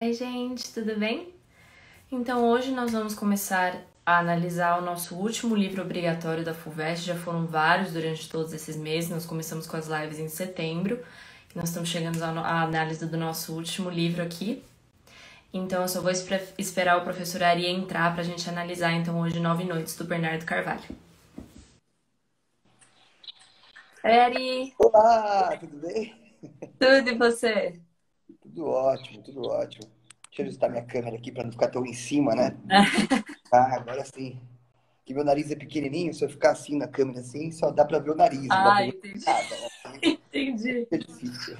Oi, gente, tudo bem? Então, hoje nós vamos começar a analisar o nosso último livro obrigatório da FUVEST. Já foram vários durante todos esses meses. Nós começamos com as lives em setembro. Nós estamos chegando à análise do nosso último livro aqui. Então, eu só vou esperar o professor Ari entrar para a gente analisar, então, hoje, Nove Noites, do Bernardo Carvalho. Oi, Ari! Olá, tudo bem? Tudo e você? Tudo ótimo, tudo ótimo. Deixa eu ajustar minha câmera aqui para não ficar tão em cima, né? Agora sim. Que meu nariz é pequenininho, se eu ficar assim na câmera assim, só dá para ver o nariz, não dá para ver Entendi. nada, né? Entendi. É difícil.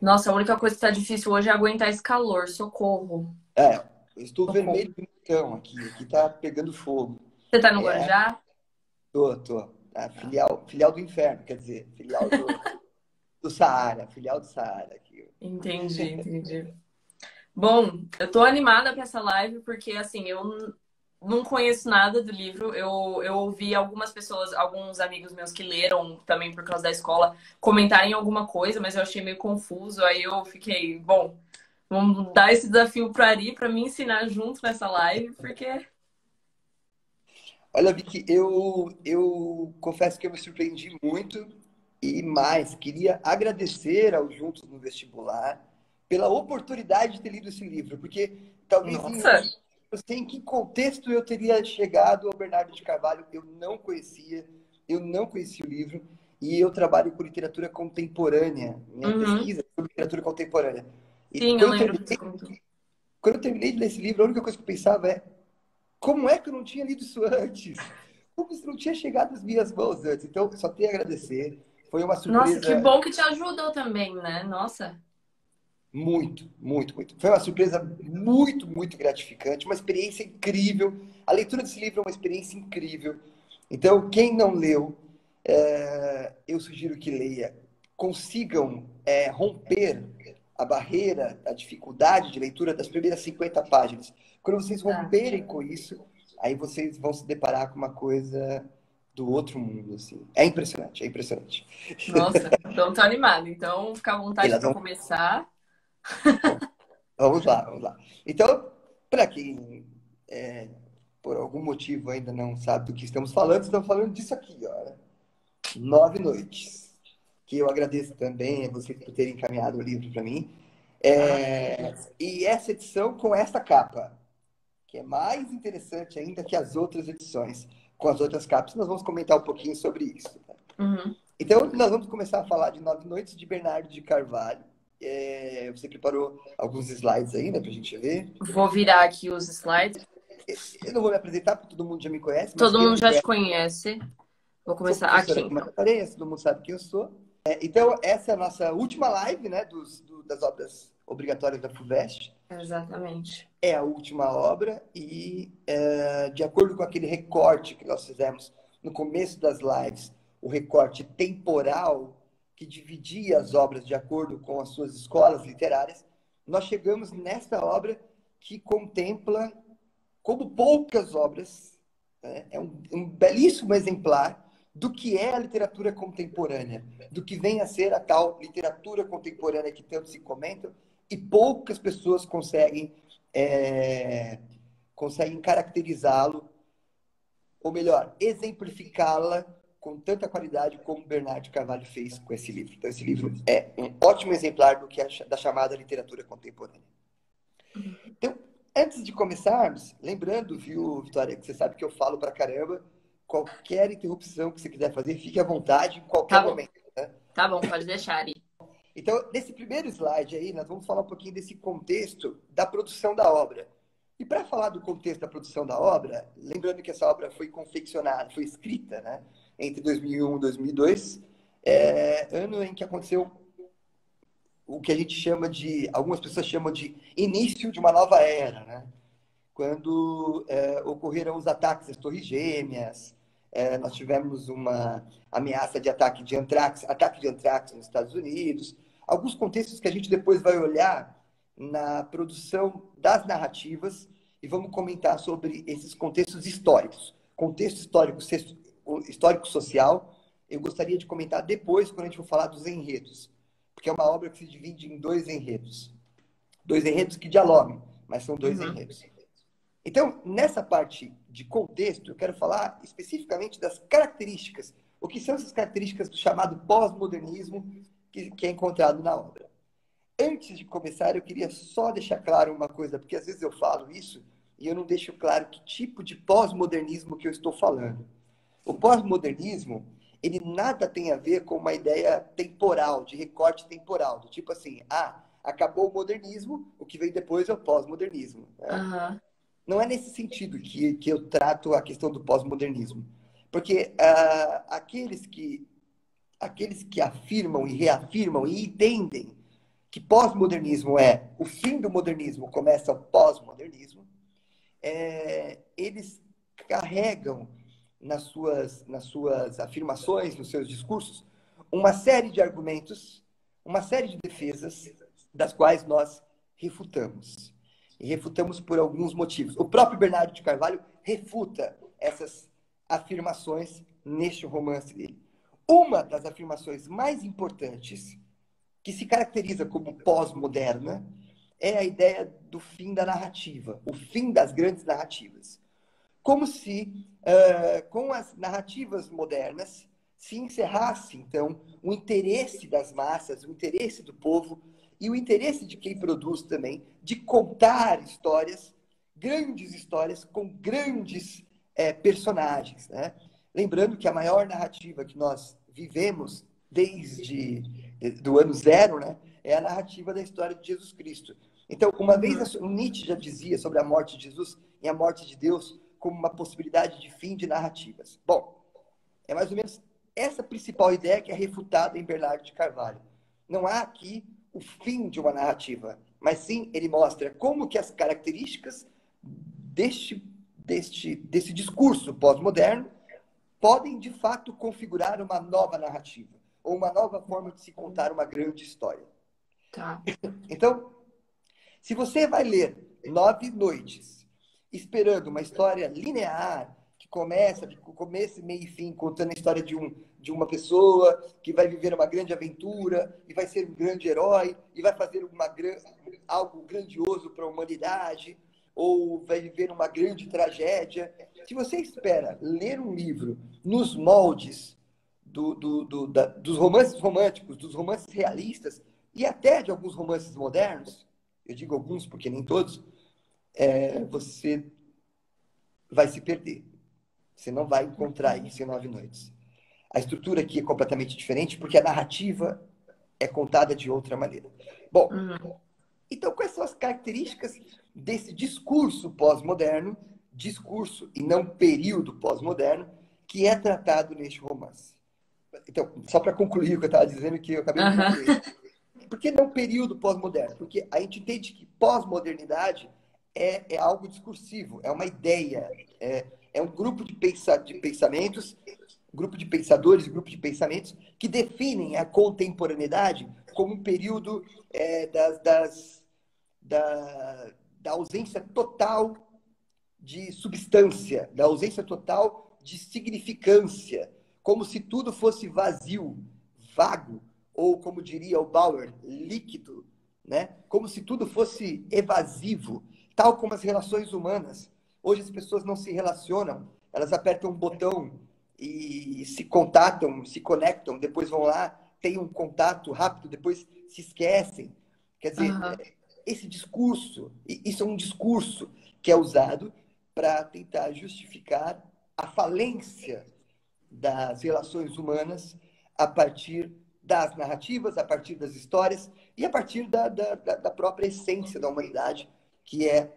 Nossa, a única coisa que tá difícil hoje é aguentar esse calor. Socorro. É, eu estou Socorro. vermelho então aqui tá pegando fogo. Você tá no É, Guarujá? tô. A filial do inferno, quer dizer, filial do Saara, filial do Saara aqui. Entendi. Bom, eu tô animada pra essa live porque, assim, não conheço nada do livro. Eu ouvi algumas pessoas, alguns amigos meus que leram também por causa da escola, comentarem alguma coisa, mas eu achei meio confuso. Aí eu fiquei, bom, vamos dar esse desafio pro Ari pra me ensinar junto nessa live, porque... Olha, Vicky, eu confesso que eu me surpreendi muito e mais, queria agradecer ao Juntos no Vestibular pela oportunidade de ter lido esse livro, porque talvez em Nossa! outros, eu sei em que contexto eu teria chegado ao Bernardo de Carvalho, eu não conhecia o livro, e eu trabalho com literatura contemporânea, minha Uhum. pesquisa é sobre literatura contemporânea. E Sim, eu lembro que você comentou. quando eu terminei de ler esse livro, a única coisa que eu pensava é como é que eu não tinha lido isso antes? Como isso não tinha chegado às minhas mãos antes? Então, só tenho a agradecer. Foi uma Nossa, que surpresa bom que te ajudou também, né? Nossa. muito. Foi uma surpresa muito gratificante, uma experiência incrível. A leitura desse livro é uma experiência incrível. Então, quem não leu, eu sugiro que leia. Consigam romper a barreira, a dificuldade de leitura das primeiras 50 páginas. Quando vocês Tá. romperem com isso, aí vocês vão se deparar com uma coisa do outro mundo, assim. É impressionante, é impressionante. Nossa, então tô animada. Então, fica à E vontade elas para vão... começar. Vamos lá. Então, para quem por algum motivo ainda não sabe do que estamos falando disso aqui, ó. Nove Noites. Que eu agradeço também a vocês por terem encaminhado o livro para mim. Ah, E essa edição com esta capa, que é mais interessante ainda que as outras edições, com as outras capas. Nós vamos comentar um pouquinho sobre isso. Tá? uhum. Então, nós vamos começar a falar de Nove Noites de Bernardo de Carvalho. Você preparou alguns slides aí, né, para a gente ver. Vou virar aqui os slides. Eu não vou me apresentar, porque todo mundo já me conhece, mas Todo quem não mundo me já te conhece, conhece. Vou sou começar professora aqui. de Macarenhas, todo mundo sabe quem eu sou. Então, essa é a nossa última live, né, das obras obrigatórias da FUVEST. Exatamente. É a última obra e, de acordo com aquele recorte que nós fizemos no começo das lives, o recorte temporal que dividia as obras de acordo com as suas escolas literárias, nós chegamos nesta obra que contempla, como poucas obras, né, é um belíssimo exemplar do que é a literatura contemporânea, do que vem a ser a tal literatura contemporânea que tanto se comenta, e poucas pessoas é, conseguem caracterizá-lo, ou melhor, exemplificá-la com tanta qualidade como Bernardo Carvalho fez com esse livro. Então, esse livro é um ótimo exemplar do que é da chamada literatura contemporânea. Então, antes de começarmos, lembrando, viu, Vitória, que você sabe que eu falo pra caramba, qualquer interrupção que você quiser fazer, fique à vontade em qualquer Tá bom, momento. Né? tá bom, pode deixar, Ari. Então, nesse primeiro slide aí, nós vamos falar um pouquinho desse contexto da produção da obra. E para falar do contexto da produção da obra, lembrando que essa obra foi confeccionada, foi escrita, né, entre 2001 e 2002, ano em que aconteceu o que a gente chama de, algumas pessoas chamam de início de uma nova era, né? Quando ocorreram os ataques às Torres Gêmeas, nós tivemos uma ameaça de ataque de antrax nos Estados Unidos, alguns contextos que a gente depois vai olhar na produção das narrativas e vamos comentar sobre esses contextos históricos. Contexto histórico-social, eu gostaria de comentar depois, quando a gente for falar dos enredos, porque é uma obra que se divide em dois enredos. Dois enredos que dialogam, mas são dois Uhum. enredos. Então, nessa parte de contexto, eu quero falar especificamente das características. O que são essas características do chamado pós-modernismo que é encontrado na obra? Antes de começar, eu queria só deixar claro uma coisa, porque às vezes eu falo isso e eu não deixo claro que tipo de pós-modernismo que eu estou falando. O pós-modernismo, ele nada tem a ver com uma ideia temporal, de recorte temporal, do tipo assim, acabou o modernismo, o que vem depois é o pós-modernismo, né? Aham. Não é nesse sentido que eu trato a questão do pós-modernismo. Porque aqueles que afirmam e reafirmam e entendem que pós-modernismo é o fim do modernismo, começa o pós-modernismo, eles carregam nas suas afirmações, nos seus discursos, uma série de argumentos, uma série de defesas, das quais nós refutamos. E refutamos por alguns motivos. O próprio Bernardo de Carvalho refuta essas afirmações neste romance dele. Uma das afirmações mais importantes, que se caracteriza como pós-moderna, é a ideia do fim da narrativa, o fim das grandes narrativas. Como se, com as narrativas modernas, se encerrasse, então, o interesse das massas, o interesse do povo e o interesse de quem produz também, de contar histórias, grandes histórias, com grandes personagens. Né? Lembrando que a maior narrativa que nós vivemos desde do ano zero, né, é a narrativa da história de Jesus Cristo. Então, uma vez Nietzsche já dizia sobre a morte de Jesus e a morte de Deus como uma possibilidade de fim de narrativas. Bom, é mais ou menos essa principal ideia que é refutada em Bernardo de Carvalho. Não há aqui o fim de uma narrativa, mas sim ele mostra como que as características desse discurso pós-moderno podem, de fato, configurar uma nova narrativa ou uma nova forma de se contar uma grande história. Tá. Então, se você vai ler Nove Noites, esperando uma história linear, que começa, de começo, meio e fim, contando a história de uma pessoa que vai viver uma grande aventura, e vai ser um grande herói, e vai fazer algo grandioso para a humanidade, ou vai viver uma grande tragédia. Se você espera ler um livro nos moldes dos romances românticos, dos romances realistas, e até de alguns romances modernos, eu digo alguns porque nem todos, você vai se perder. Você não vai encontrar isso em Nove Noites. A estrutura aqui é completamente diferente porque a narrativa é contada de outra maneira. Bom, Uhum. então quais são as características desse discurso pós-moderno, discurso e não período pós-moderno, que é tratado neste romance? Então, só para concluir o que eu estava dizendo, que eu acabei não Aham. concluindo. Por que não período pós-moderno? Porque a gente entende que pós-modernidade é algo discursivo, é uma ideia, é um grupo de pensamentos, grupo de pensadores, grupo de pensamentos que definem a contemporaneidade como um período da ausência total de substância, da ausência total de significância, como se tudo fosse vazio, vago, ou como diria o Bauer, líquido, né? Como se tudo fosse evasivo, tal como as relações humanas. Hoje as pessoas não se relacionam, elas apertam um botão e se contatam, se conectam, depois vão lá, têm um contato rápido, depois se esquecem. Quer dizer, Aham. esse discurso, isso é um discurso que é usado para tentar justificar a falência das relações humanas a partir das narrativas, a partir das histórias e a partir da própria essência da humanidade, que é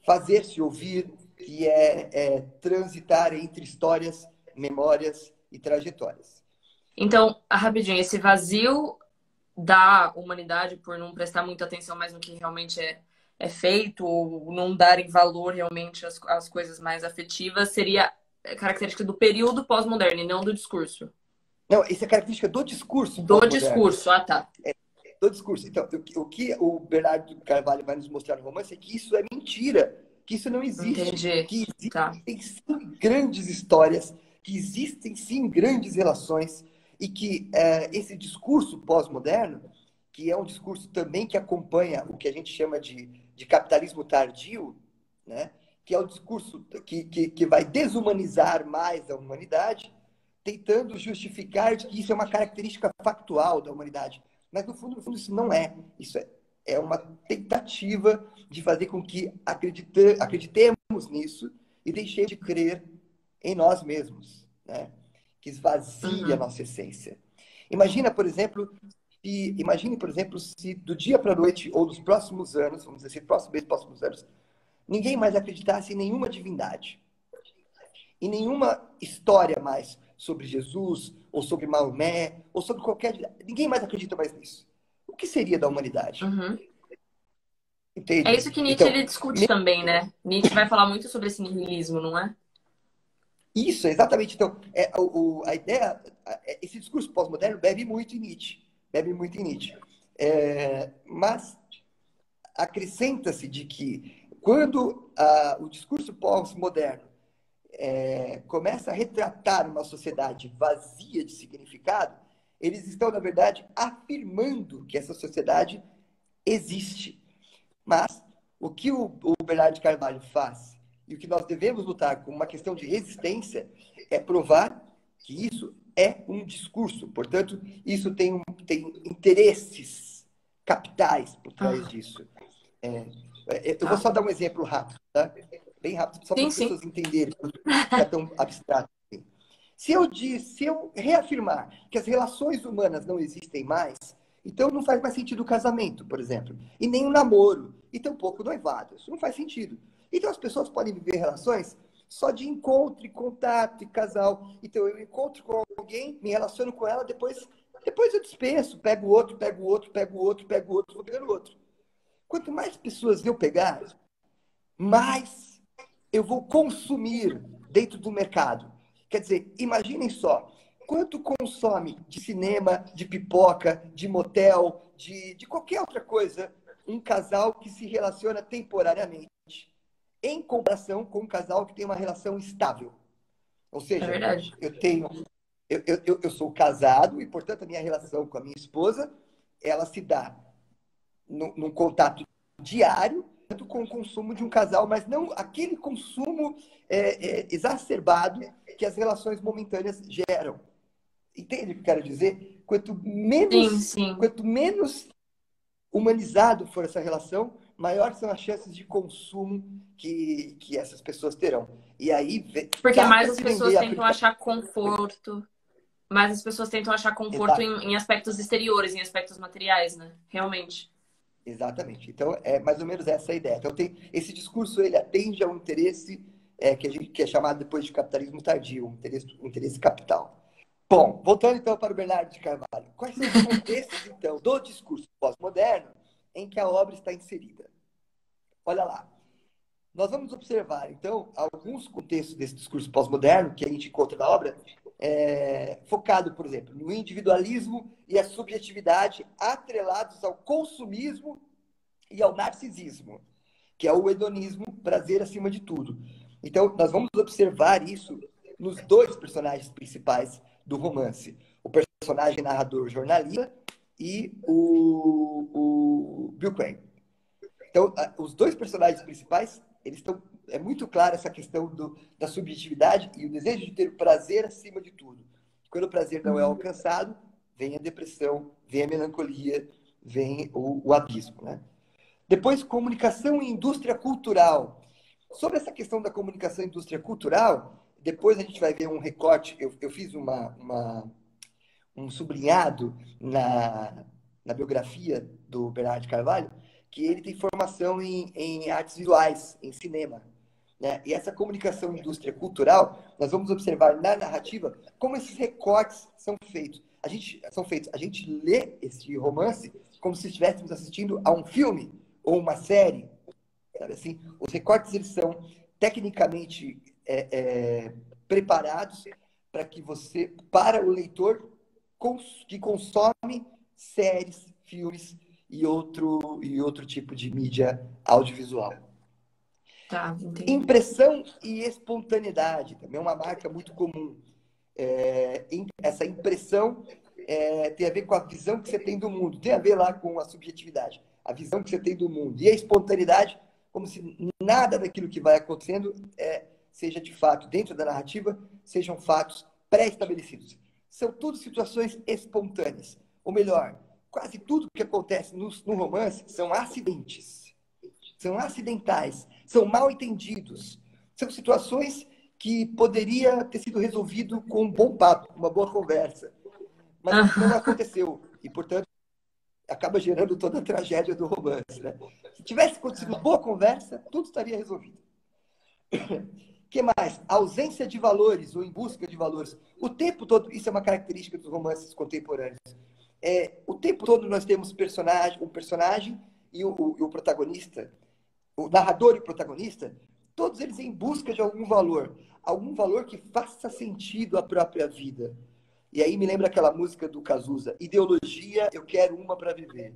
fazer-se ouvir, que é transitar entre histórias, memórias e trajetórias. Então, rapidinho, esse vazio da humanidade por não prestar muita atenção mais no que realmente é feito, ou não darem valor realmente às coisas mais afetivas, seria característica do período pós-moderno e não do discurso. Não, isso é característica do discurso Do pós-moderno. discurso, ah tá. Do discurso. Então, o que o Bernardo Carvalho vai nos mostrar no romance é que isso é mentira, que isso não existe, Entendi. que Tá. existem sim grandes histórias, que existem sim grandes relações e que esse discurso pós-moderno, que é um discurso também que acompanha o que a gente chama de capitalismo tardio, né? Que é o discurso que vai desumanizar mais a humanidade, tentando justificar que isso é uma característica factual da humanidade. Mas, no fundo isso não é. Isso é uma tentativa de fazer com que acreditemos nisso e deixemos de crer em nós mesmos, né? Que esvazia a Uhum. nossa essência. Imagina, por exemplo, imagine, por exemplo, se do dia para a noite, ou nos próximos anos, vamos dizer assim, próximos anos, ninguém mais acreditasse em nenhuma divindade, em nenhuma história mais sobre Jesus, ou sobre Maomé, ou sobre qualquer... Ninguém mais acredita mais nisso. O que seria da humanidade? Uhum. É Entende? isso que Nietzsche Então, ele discute também, né? Nietzsche vai falar muito sobre esse niilismo, não é? isso, exatamente. Então, a ideia, esse discurso pós-moderno bebe muito em Nietzsche. Bebe muito em Nietzsche. Mas acrescenta-se de que quando o discurso pós-moderno começa a retratar uma sociedade vazia de significado, eles estão, na verdade, afirmando que essa sociedade existe. Mas o que o Bernardo de Carvalho faz e o que nós devemos lutar como uma questão de resistência é provar que isso é um discurso. Portanto, isso tem interesses capitais por trás Ah, disso. Eu vou tá. só dar um exemplo rápido, tá? Bem rápido, só para Sim, as sim. pessoas entenderem, não ficar tão abstrato assim. Se eu reafirmar que as relações humanas não existem mais, então não faz mais sentido o casamento, por exemplo, e nem o namoro, e tampouco o noivado. Isso não faz sentido. Então as pessoas podem viver relações só de encontro e contato e casal. Então eu encontro com alguém, me relaciono com ela, depois eu dispenso, pego o outro, pego o outro, pego o outro, pego o outro, vou pegando o outro. Quanto mais pessoas eu pegar, mais eu vou consumir dentro do mercado. Quer dizer, imaginem só, quanto consome de cinema, de pipoca, de motel, de qualquer outra coisa, um casal que se relaciona temporariamente, em comparação com um casal que tem uma relação estável. Ou É seja, verdade. eu sou casado e, portanto, a minha relação com a minha esposa, ela se dá num contato diário com o consumo de um casal, mas não aquele consumo exacerbado que as relações momentâneas geram. Entende o que eu quero dizer? Sim, sim. Quanto menos humanizado for essa relação, maiores são as chances de consumo que essas pessoas terão. E aí Porque mais basta as se pessoas vender a tentam acreditar. achar conforto. Mais as pessoas tentam achar conforto Exato. em aspectos exteriores, em aspectos materiais, né? Realmente. Exatamente. Então, é mais ou menos essa a ideia. Então, esse discurso ele atende a um interesse que é chamado depois de capitalismo tardio, um interesse capital. Bom, voltando então para o Bernardo de Carvalho. Quais são os contextos, então, do discurso pós-moderno em que a obra está inserida? Olha lá. Nós vamos observar, então, alguns contextos desse discurso pós-moderno que a gente encontra na obra, focado, por exemplo, no individualismo e a subjetividade atrelados ao consumismo e ao narcisismo, que é o hedonismo, prazer acima de tudo. Então, nós vamos observar isso nos dois personagens principais do romance. O personagem narrador jornalista e o Bill Crane. Então, os dois personagens principais, eles estão... É muito clara essa questão da subjetividade e o desejo de ter o prazer acima de tudo. Quando o prazer não é Uhum. alcançado, vem a depressão, vem a melancolia, vem o abismo, né? Depois, comunicação e indústria cultural. Sobre essa questão da comunicação e indústria cultural, depois a gente vai ver um recorte. Eu fiz um sublinhado na biografia do Bernardo de Carvalho, que ele tem formação em artes visuais, em cinema. Né? E essa comunicação e indústria cultural, nós vamos observar na narrativa como esses recortes são feitos. A gente lê esse romance como se estivéssemos assistindo a um filme ou uma série, sabe assim? Os recortes eles são tecnicamente preparados para o leitor que consome séries, filmes e outro tipo de mídia audiovisual. Tá, entendi. Impressão e espontaneidade também é uma marca muito comum. Essa impressão tem a ver com a visão que você tem do mundo, tem a ver lá com a subjetividade, a visão que você tem do mundo. E a espontaneidade, como se nada daquilo que vai acontecendo seja de fato, dentro da narrativa, sejam fatos pré-estabelecidos. São tudo situações espontâneas. Ou melhor, quase tudo que acontece no romance são acidentes. São acidentais, são mal entendidos. São situações que poderia ter sido resolvido com um bom papo, uma boa conversa. Mas não aconteceu. E, portanto, acaba gerando toda a tragédia do romance. Né? Se tivesse acontecido uma boa conversa, tudo estaria resolvido. O que mais? A ausência de valores ou em busca de valores. O tempo todo, isso é uma característica dos romances contemporâneos. O tempo todo nós temos um personagem e o protagonista, o narrador e o protagonista, todos eles em busca de algum valor que faça sentido à própria vida. E aí me lembra aquela música do Cazuza, Ideologia, eu quero uma para viver.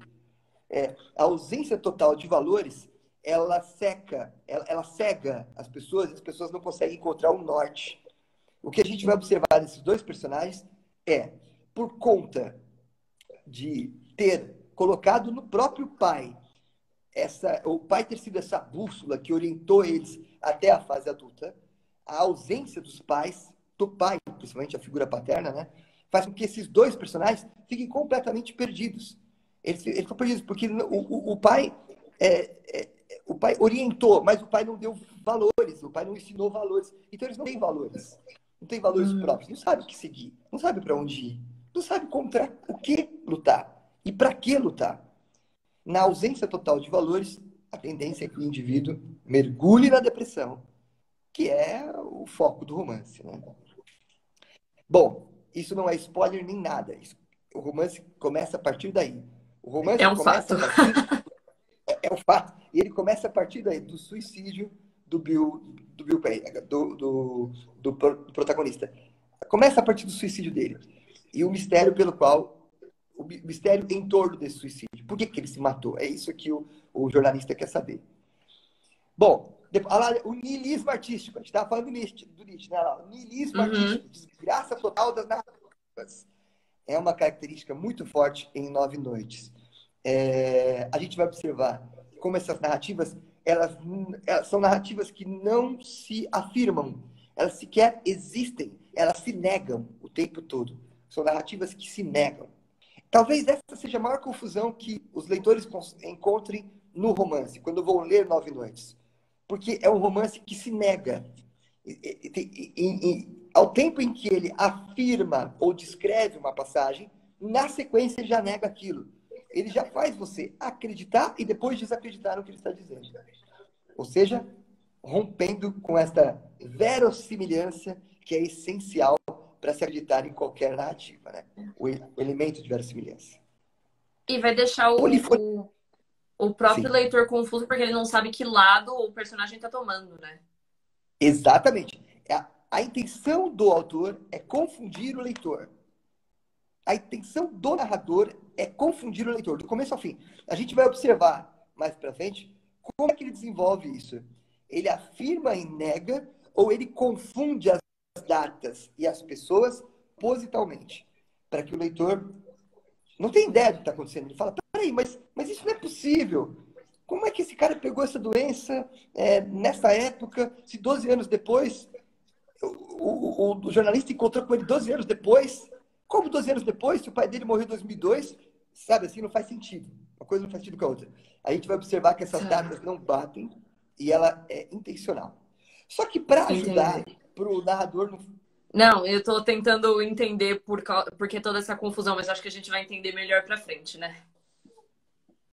A ausência total de valores, ela cega as pessoas, e as pessoas não conseguem encontrar um norte. O que a gente vai observar desses dois personagens por conta de ter colocado no próprio pai, o pai ter sido essa bússola que orientou eles até a fase adulta, a ausência dos pais, do pai, principalmente a figura paterna, né, faz com que esses dois personagens fiquem completamente perdidos. Eles ficam perdidos, porque o pai orientou, mas o pai não deu valores, o pai não ensinou valores. Então eles não têm valores. Não têm valores próprios, não sabem o que seguir, não sabem para onde ir, não sabem contra o que lutar e para que lutar. Na ausência total de valores, a tendência é que o indivíduo mergulhe na depressão, que é o foco do romance. Né? Bom, isso não é spoiler nem nada. O romance começa a partir daí. O romance É um começa fato. a partir... É um fato. E ele começa a partir daí, do suicídio do Bill Payne, do protagonista. Começa a partir do suicídio dele. E o mistério o mistério em torno desse suicídio. Por que ele se matou? É isso que o jornalista quer saber. Bom, o niilismo artístico. A gente estava falando do Nietzsche, né? O niilismo artístico, desgraça total das narrativas. É uma característica muito forte em Nove Noites. A gente vai observar como essas narrativas, elas são narrativas que não se afirmam, elas sequer existem, elas se negam o tempo todo. São narrativas que se negam. Talvez essa seja a maior confusão que os leitores encontrem no romance, quando vão ler Nove Noites. Porque é um romance que se nega. Ao tempo em que ele afirma ou descreve uma passagem, na sequência ele já nega aquilo. Ele já faz você acreditar e depois desacreditar no que ele está dizendo. Ou seja, rompendo com esta verossimilhança que é essencial para se acreditar em qualquer narrativa, né? O elemento de verossimilhança. E vai deixar o próprio Sim, leitor confuso porque ele não sabe que lado o personagem está tomando, né? exatamente. A intenção do autor é confundir o leitor. A intenção do narrador é confundir o leitor, do começo ao fim. A gente vai observar mais para frente como é que ele desenvolve isso. Ele afirma e nega, ou ele confunde as datas e as pessoas positalmente, para que o leitor não tenha ideia do que está acontecendo. Ele fala, peraí, mas isso não é possível. Como é que esse cara pegou essa doença nessa época, se 12 anos depois, o jornalista encontrou com ele 12 anos depois? Como 12 anos depois, se o pai dele morreu em 2002? Sabe, assim, não faz sentido. Uma coisa não faz sentido com a outra. A gente vai observar que essas datas não batem e ela é intencional. Só que para ajudar, Entendi. para o narrador não. Não, eu tô tentando entender porque toda essa confusão, mas acho que a gente vai entender melhor pra frente, né?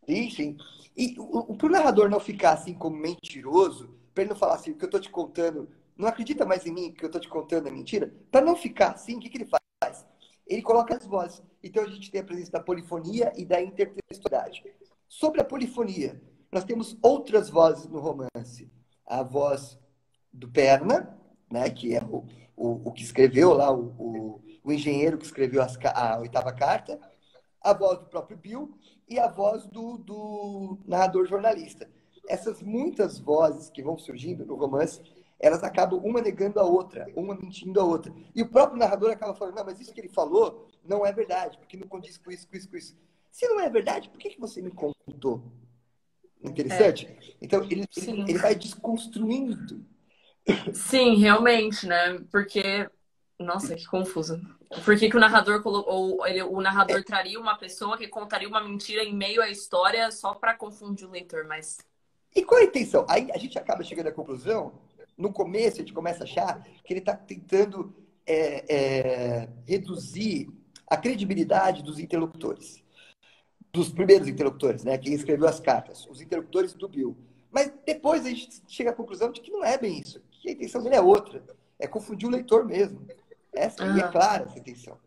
Sim, sim. E para o narrador não ficar assim como mentiroso, para ele não falar assim, o que eu estou te contando, não acredita mais em mim, o que eu estou te contando é mentira, para não ficar assim, o que ele faz? Ele coloca as vozes. Então a gente tem a presença da polifonia e da intertextualidade. Sobre a polifonia, nós temos outras vozes no romance. A voz do Perna, né, que é o que escreveu lá, o engenheiro que escreveu a oitava carta, a voz do próprio Bill e a voz do narrador jornalista. Essas muitas vozes que vão surgindo no romance, elas acabam uma negando a outra, uma mentindo a outra. E o próprio narrador acaba falando, não, mas isso que ele falou não é verdade, porque não condiz com isso, com isso, com isso. Se não é verdade, por que você me contou? É, Interessante? Então, sim. ele vai desconstruindo. Sim, realmente, né? Porque, nossa, que confuso. Por que que o narrador colocou, ou o narrador traria uma pessoa que contaria uma mentira em meio à história só para confundir o leitor, mas E qual é a intenção? Aí a gente acaba chegando à conclusão, no começo a gente começa a achar que ele está tentando reduzir a credibilidade dos interlocutores, dos primeiros interlocutores, né? Quem escreveu as cartas, os interlocutores do Bill. Mas depois a gente chega à conclusão de que não é bem isso, que a intenção dele é outra, é confundir o leitor mesmo. E é aham. clara essa intenção.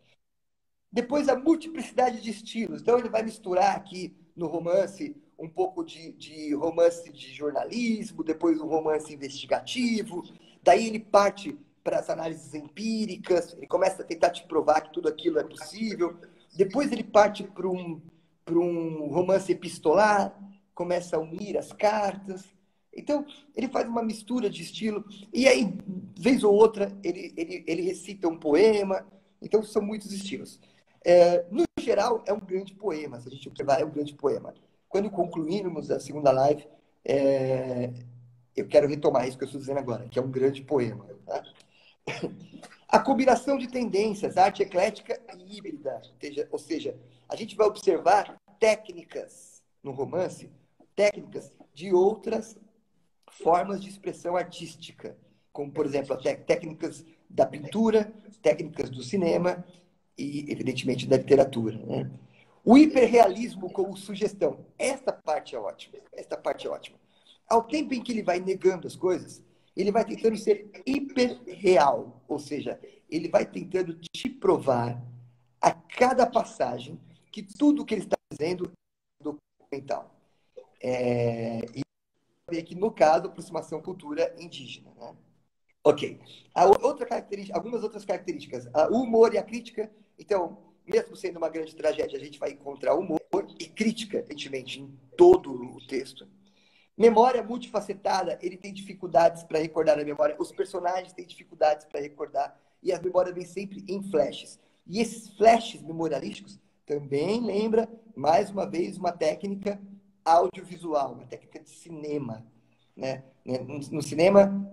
Depois a multiplicidade de estilos. Então ele vai misturar aqui no romance um pouco de romance de jornalismo, depois um romance investigativo. Daí ele parte para as análises empíricas, ele começa a tentar te provar que tudo aquilo é possível. Depois ele parte para um romance epistolar, começa a unir as cartas. Então, ele faz uma mistura de estilo. E aí, vez ou outra, ele recita um poema. Então, são muitos estilos. No geral, é um grande poema. Se a gente observar, é um grande poema. Quando concluirmos a segunda live, eu quero retomar isso que eu estou dizendo agora, que é um grande poema. Tá? A combinação de tendências, arte eclética e híbrida. Ou seja, a gente vai observar técnicas no romance, técnicas de outras formas de expressão artística, como, por exemplo, técnicas da pintura, técnicas do cinema e, evidentemente, da literatura. Né? O hiperrealismo como sugestão. Esta parte é ótima. Esta parte é ótima. Ao tempo em que ele vai negando as coisas, ele vai tentando ser hiperreal, ou seja, ele vai tentando te provar a cada passagem que tudo que ele está dizendo é documental. E aqui, no caso, aproximação cultura indígena. Né? Ok. Algumas outras características. O humor e a crítica. Então, mesmo sendo uma grande tragédia, a gente vai encontrar humor e crítica, evidentemente, em todo o texto. Memória multifacetada, ele tem dificuldades para recordar a memória. Os personagens têm dificuldades para recordar. E as memórias vêm sempre em flashes. E esses flashes memorialísticos também lembra, mais uma vez, uma técnica audiovisual, uma técnica de cinema. Né? No cinema,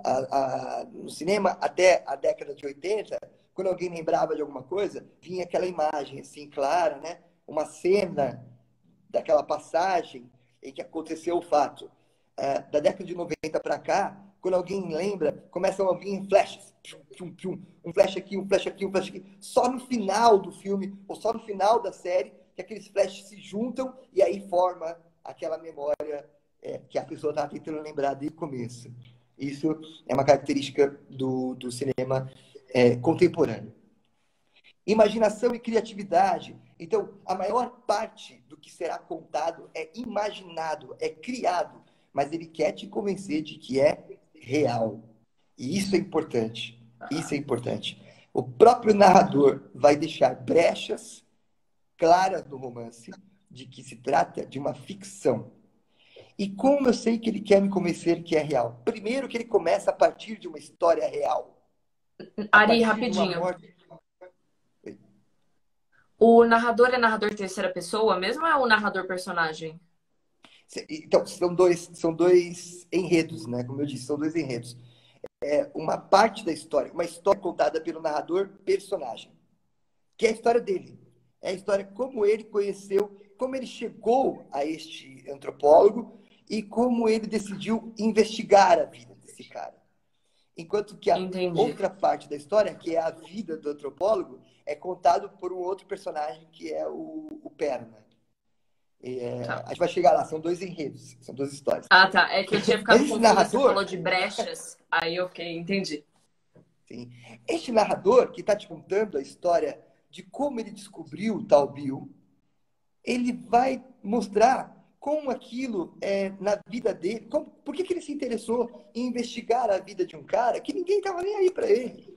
até a década de 80, quando alguém lembrava de alguma coisa, vinha aquela imagem assim, clara, né? Uma cena daquela passagem em que aconteceu o fato. Da década de 90 para cá, quando alguém lembra, começam a vir flashes. Um flash aqui, um flash aqui, um flash aqui. Só no final do filme, ou só no final da série, que aqueles flashes se juntam e aí forma aquela memória que a pessoa estava tentando lembrar desde o começo. Isso é uma característica do cinema contemporâneo. Imaginação e criatividade. Então, a maior parte do que será contado é imaginado, é criado, mas ele quer te convencer de que é real. E isso é importante. Isso é importante. O próprio narrador vai deixar brechas claras no romance de que se trata de uma ficção. E como eu sei que ele quer me convencer que é real? Primeiro que ele começa a partir de uma história real. A Ari, partir de uma rapidinho. morte. O narrador é narrador terceira pessoa mesmo ou é o narrador personagem? Então, são dois enredos, né? Como eu disse, são dois enredos. Uma parte da história, uma história contada pelo narrador personagem, que é a história dele. É a história como ele conheceu, como ele chegou a este antropólogo e como ele decidiu investigar a vida desse cara. Enquanto que a Entendi. outra parte da história, que é a vida do antropólogo, é contado por um outro personagem que é o Perna. Tá. A gente vai chegar lá, são dois enredos, são duas histórias. Ah, tá. É que eu tinha Mas ficado esse confusa, você falou narrador, de brechas. Aí, ok, entendi. sim, este narrador que está te contando a história de como ele descobriu o tal Bill, ele vai mostrar como aquilo na vida dele, por que ele se interessou em investigar a vida de um cara que ninguém estava nem aí para ele.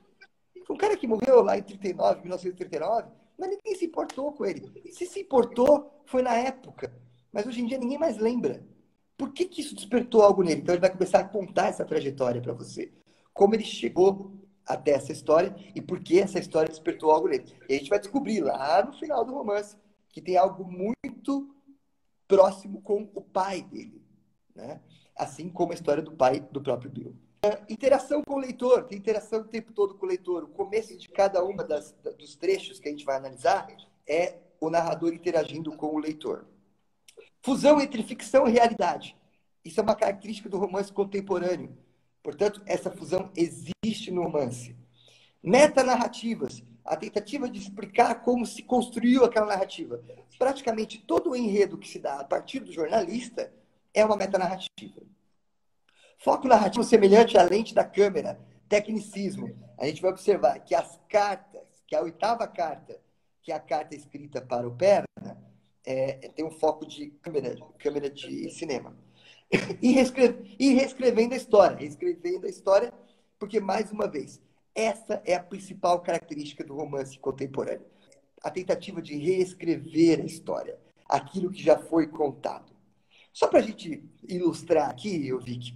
Foi um cara que morreu lá em 1939, mas ninguém se importou com ele. Se importou, foi na época. Mas hoje em dia ninguém mais lembra. Por que isso despertou algo nele? Então ele vai começar a contar essa trajetória para você. como ele chegou até essa história e por que essa história despertou algo nele. E a gente vai descobrir lá no final do romance que tem algo muito próximo com o pai dele, né? Assim como a história do pai do próprio Bill. Interação com o leitor, tem interação o tempo todo com o leitor. O começo de cada uma dos trechos que a gente vai analisar é o narrador interagindo com o leitor. Fusão entre ficção e realidade. Isso é uma característica do romance contemporâneo. Portanto, essa fusão existe no romance. Metanarrativas, a tentativa de explicar como se construiu aquela narrativa. Praticamente todo o enredo que se dá a partir do jornalista é uma metanarrativa. Foco narrativo semelhante à lente da câmera, tecnicismo. A gente vai observar que as cartas, que a oitava carta, que é a carta escrita para o Perna, tem um foco de câmera de cinema. E reescrevendo a história, porque, mais uma vez, essa é a principal característica do romance contemporâneo. A tentativa de reescrever a história, aquilo que já foi contado. Só para a gente ilustrar aqui, Vic,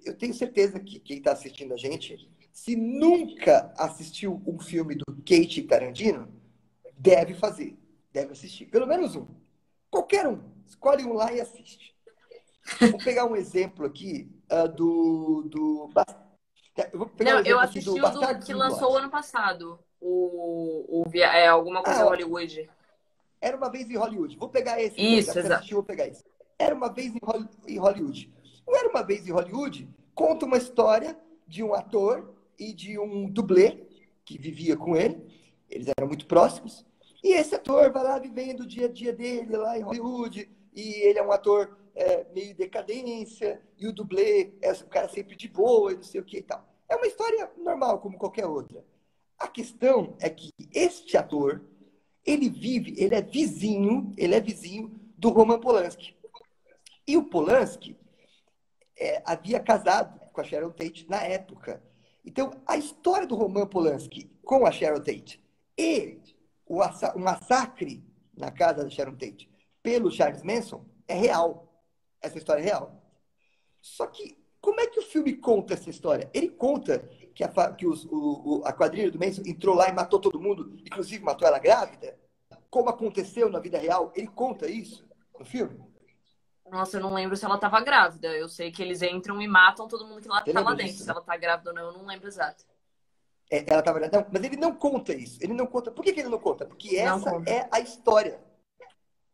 eu tenho certeza que quem está assistindo a gente, se nunca assistiu um filme do Quentin Tarantino, deve assistir. Pelo menos um. Qualquer um. Escolhe um lá e assiste. Vou pegar um exemplo aqui do... Eu vou pegar Não, um eu exemplo aqui assisti do o do Bastardos que lançou o Inglórios. ano passado. Alguma coisa Ótimo. Hollywood. Era uma vez em Hollywood. Vou pegar esse, então. Já Isso, que você exato. assistiu, vou pegar esse. Era uma vez em Hollywood. Não Era uma vez em Hollywood conta uma história de um ator e de um dublê que vivia com ele. Eles eram muito próximos. E esse ator vai lá vivendo o dia a dia dele lá em Hollywood. E ele é um ator meio decadência. E o dublê é um cara sempre de boa e não sei o que e tal. É uma história normal, como qualquer outra. A questão é que este ator ele é vizinho do Roman Polanski. E o Polanski havia casado com a Sharon Tate na época. Então, a história do Roman Polanski com a Sharon Tate e o massacre na casa da Sharon Tate pelo Charles Manson é real. Essa história é real. Só que, como é que o filme conta essa história? Ele conta que a quadrilha do Manson entrou lá e matou todo mundo, inclusive matou ela grávida, como aconteceu na vida real. Ele conta isso no filme. Nossa, eu não lembro se ela tava grávida. Eu sei que eles entram e matam todo mundo que Você tá lá lembra dentro. disso, Se né? ela tá grávida ou não, eu não lembro exato. Ela estava... Não, mas ele não conta isso. Ele não conta. Por que ele não conta? Porque Não essa conta. é a história.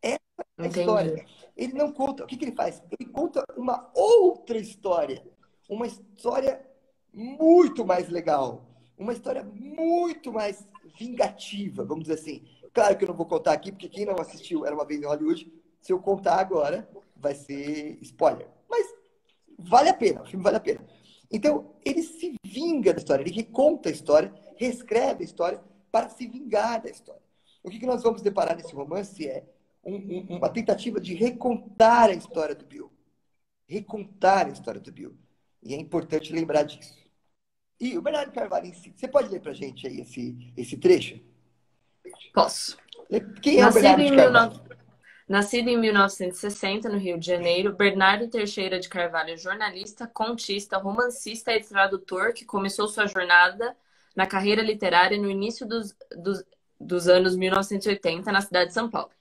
Essa é a história. Entendi. Ele não conta. O que ele faz? Ele conta uma outra história. Uma história muito mais legal. Uma história muito mais vingativa, vamos dizer assim. Claro que eu não vou contar aqui, porque quem não assistiu Era uma Vez em Hollywood, se eu contar agora, vai ser spoiler. Mas vale a pena, o filme vale a pena. Então, ele se vinga da história, ele reconta a história, reescreve a história para se vingar da história. O que nós vamos deparar nesse romance é uma tentativa de recontar a história do Bill. Recontar a história do Bill. E é importante lembrar disso. E o Bernardo Carvalho em si, você pode ler para a gente aí esse trecho? Posso. Quem é o Nascido Bernardo de em, Carvalho? 19... Nascido em 1960, no Rio de Janeiro, Bernardo Teixeira de Carvalho é jornalista, contista, romancista e tradutor que começou sua jornada na carreira literária no início dos anos 1980 na cidade de São Paulo.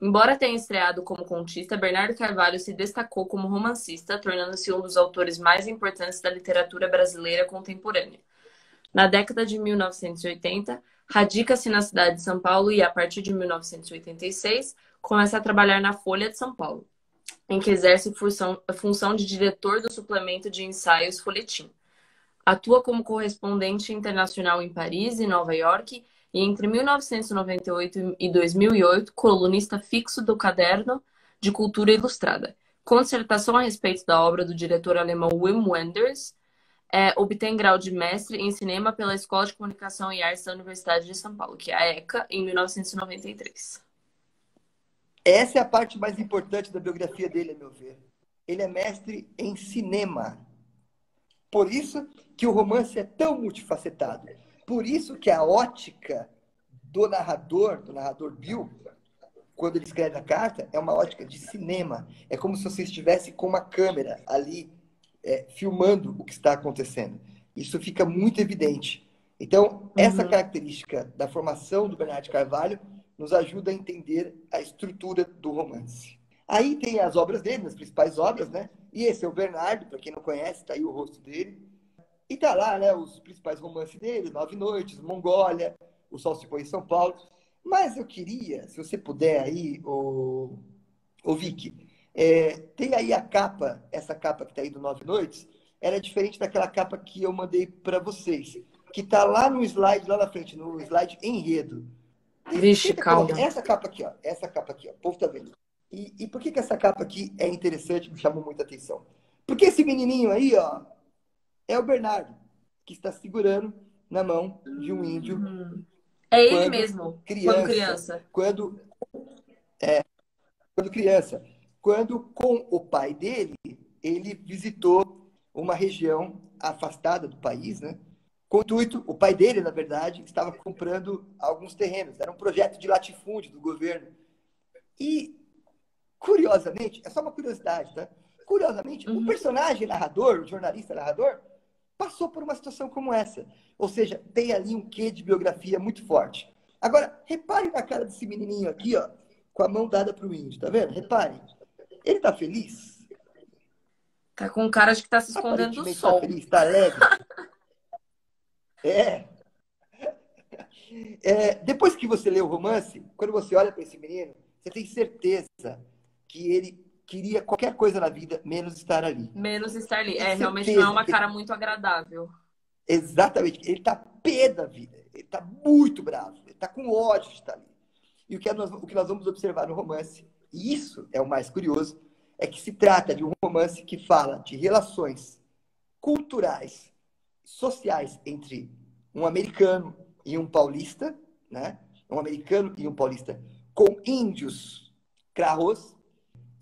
Embora tenha estreado como contista, Bernardo Carvalho se destacou como romancista, tornando-se um dos autores mais importantes da literatura brasileira contemporânea. Na década de 1980, radica-se na cidade de São Paulo e, a partir de 1986, começa a trabalhar na Folha de São Paulo, em que exerce a função de diretor do suplemento de ensaios Folhetim. Atua como correspondente internacional em Paris e Nova York e, entre 1998 e 2008, colunista fixo do Caderno de Cultura Ilustrada. Com dissertação a respeito da obra do diretor alemão Wim Wenders, obtém grau de mestre em cinema pela Escola de Comunicação e Artes da Universidade de São Paulo, que é a ECA, em 1993. Essa é a parte mais importante da biografia dele, a meu ver. Ele é mestre em cinema. Por isso que o romance é tão multifacetado. Por isso que a ótica do narrador Bill, quando ele escreve a carta, é uma ótica de cinema. É como se você estivesse com uma câmera ali filmando o que está acontecendo. Isso fica muito evidente. Então, essa Uhum. característica da formação do Bernardo de Carvalho nos ajuda a entender a estrutura do romance. Aí tem as obras dele, as principais obras, né? E esse é o Bernardo, para quem não conhece, tá aí o rosto dele. E tá lá, né, os principais romances dele, Nove Noites, Mongólia, O Sol se Põe em São Paulo. Mas eu queria, se você puder aí, o Vicky, tem aí a capa, essa capa que tá aí do Nove Noites, ela é diferente daquela capa que eu mandei para vocês, que tá lá no slide, lá na frente, no slide enredo. Vixe, Tenta colocar calma. essa capa aqui, ó. Essa capa aqui, ó. O povo tá vendo. E por que essa capa aqui é interessante, me chamou muita atenção? Porque esse menininho aí, ó, é o Bernardo, que está segurando na mão de um índio Hum. É ele quando mesmo, quando criança, criança. quando criança, quando com o pai dele, ele visitou uma região afastada do país, né? Com o intuito, o pai dele, na verdade, estava comprando alguns terrenos. Era um projeto de latifúndio do governo. E, curiosamente, é só uma curiosidade, tá? Curiosamente, o Uhum. personagem narrador, o jornalista narrador, passou por uma situação como essa. Ou seja, tem ali um quê de biografia muito forte. Agora, repare na cara desse menininho aqui, ó, com a mão dada para o índio, tá vendo? Repare. Ele tá feliz? Tá com cara de que tá se escondendo do Aparentemente tá sol. feliz, tá alegre. É, depois que você lê o romance, quando você olha para esse menino, você tem certeza que ele queria qualquer coisa na vida, menos estar ali. Menos estar ali. Tem É, realmente não é certeza uma que ele, cara muito agradável. exatamente, ele tá pé da vida, ele tá muito bravo, ele tá com ódio de estar ali. E o que nós vamos observar no romance, e isso é o mais curioso, é que se trata de um romance que fala de relações culturais, sociais entre um americano e um paulista, né? Um americano e um paulista com índios cravos,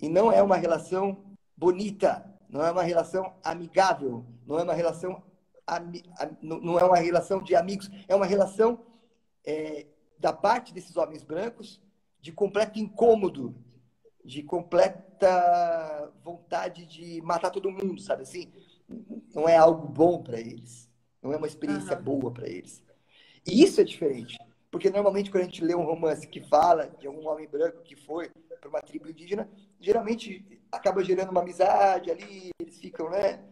e não é uma relação bonita, não é uma relação amigável, não é uma relação não é uma relação de amigos, é uma relação da parte desses homens brancos de completo incômodo, de completa vontade de matar todo mundo, sabe assim? Não é algo bom para eles, não é uma experiência Aham. boa para eles. E isso é diferente, porque normalmente quando a gente lê um romance que fala de algum homem branco que foi para uma tribo indígena, geralmente acaba gerando uma amizade ali, eles ficam, né,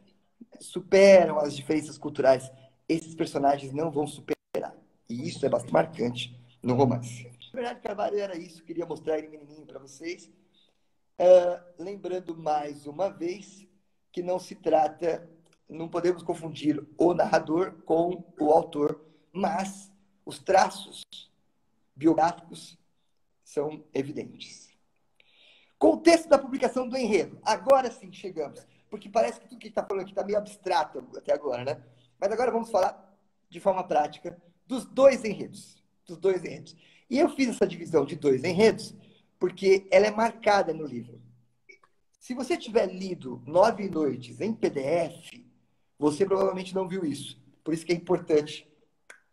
superam as diferenças culturais. Esses personagens não vão superar. E isso é bastante marcante no romance. Na verdade, Carvalho era isso, queria mostrar ele menininho para vocês. Lembrando mais uma vez que não se trata, não podemos confundir o narrador com o autor, mas os traços biográficos são evidentes. Contexto da publicação do enredo. Agora sim chegamos, porque parece que tudo que a gente está falando aqui está meio abstrato até agora, né? Mas agora vamos falar de forma prática dos dois enredos. Dos dois enredos. E eu fiz essa divisão de dois enredos porque ela é marcada no livro. Se você tiver lido Nove Noites em PDF, você provavelmente não viu isso. Por isso que é importante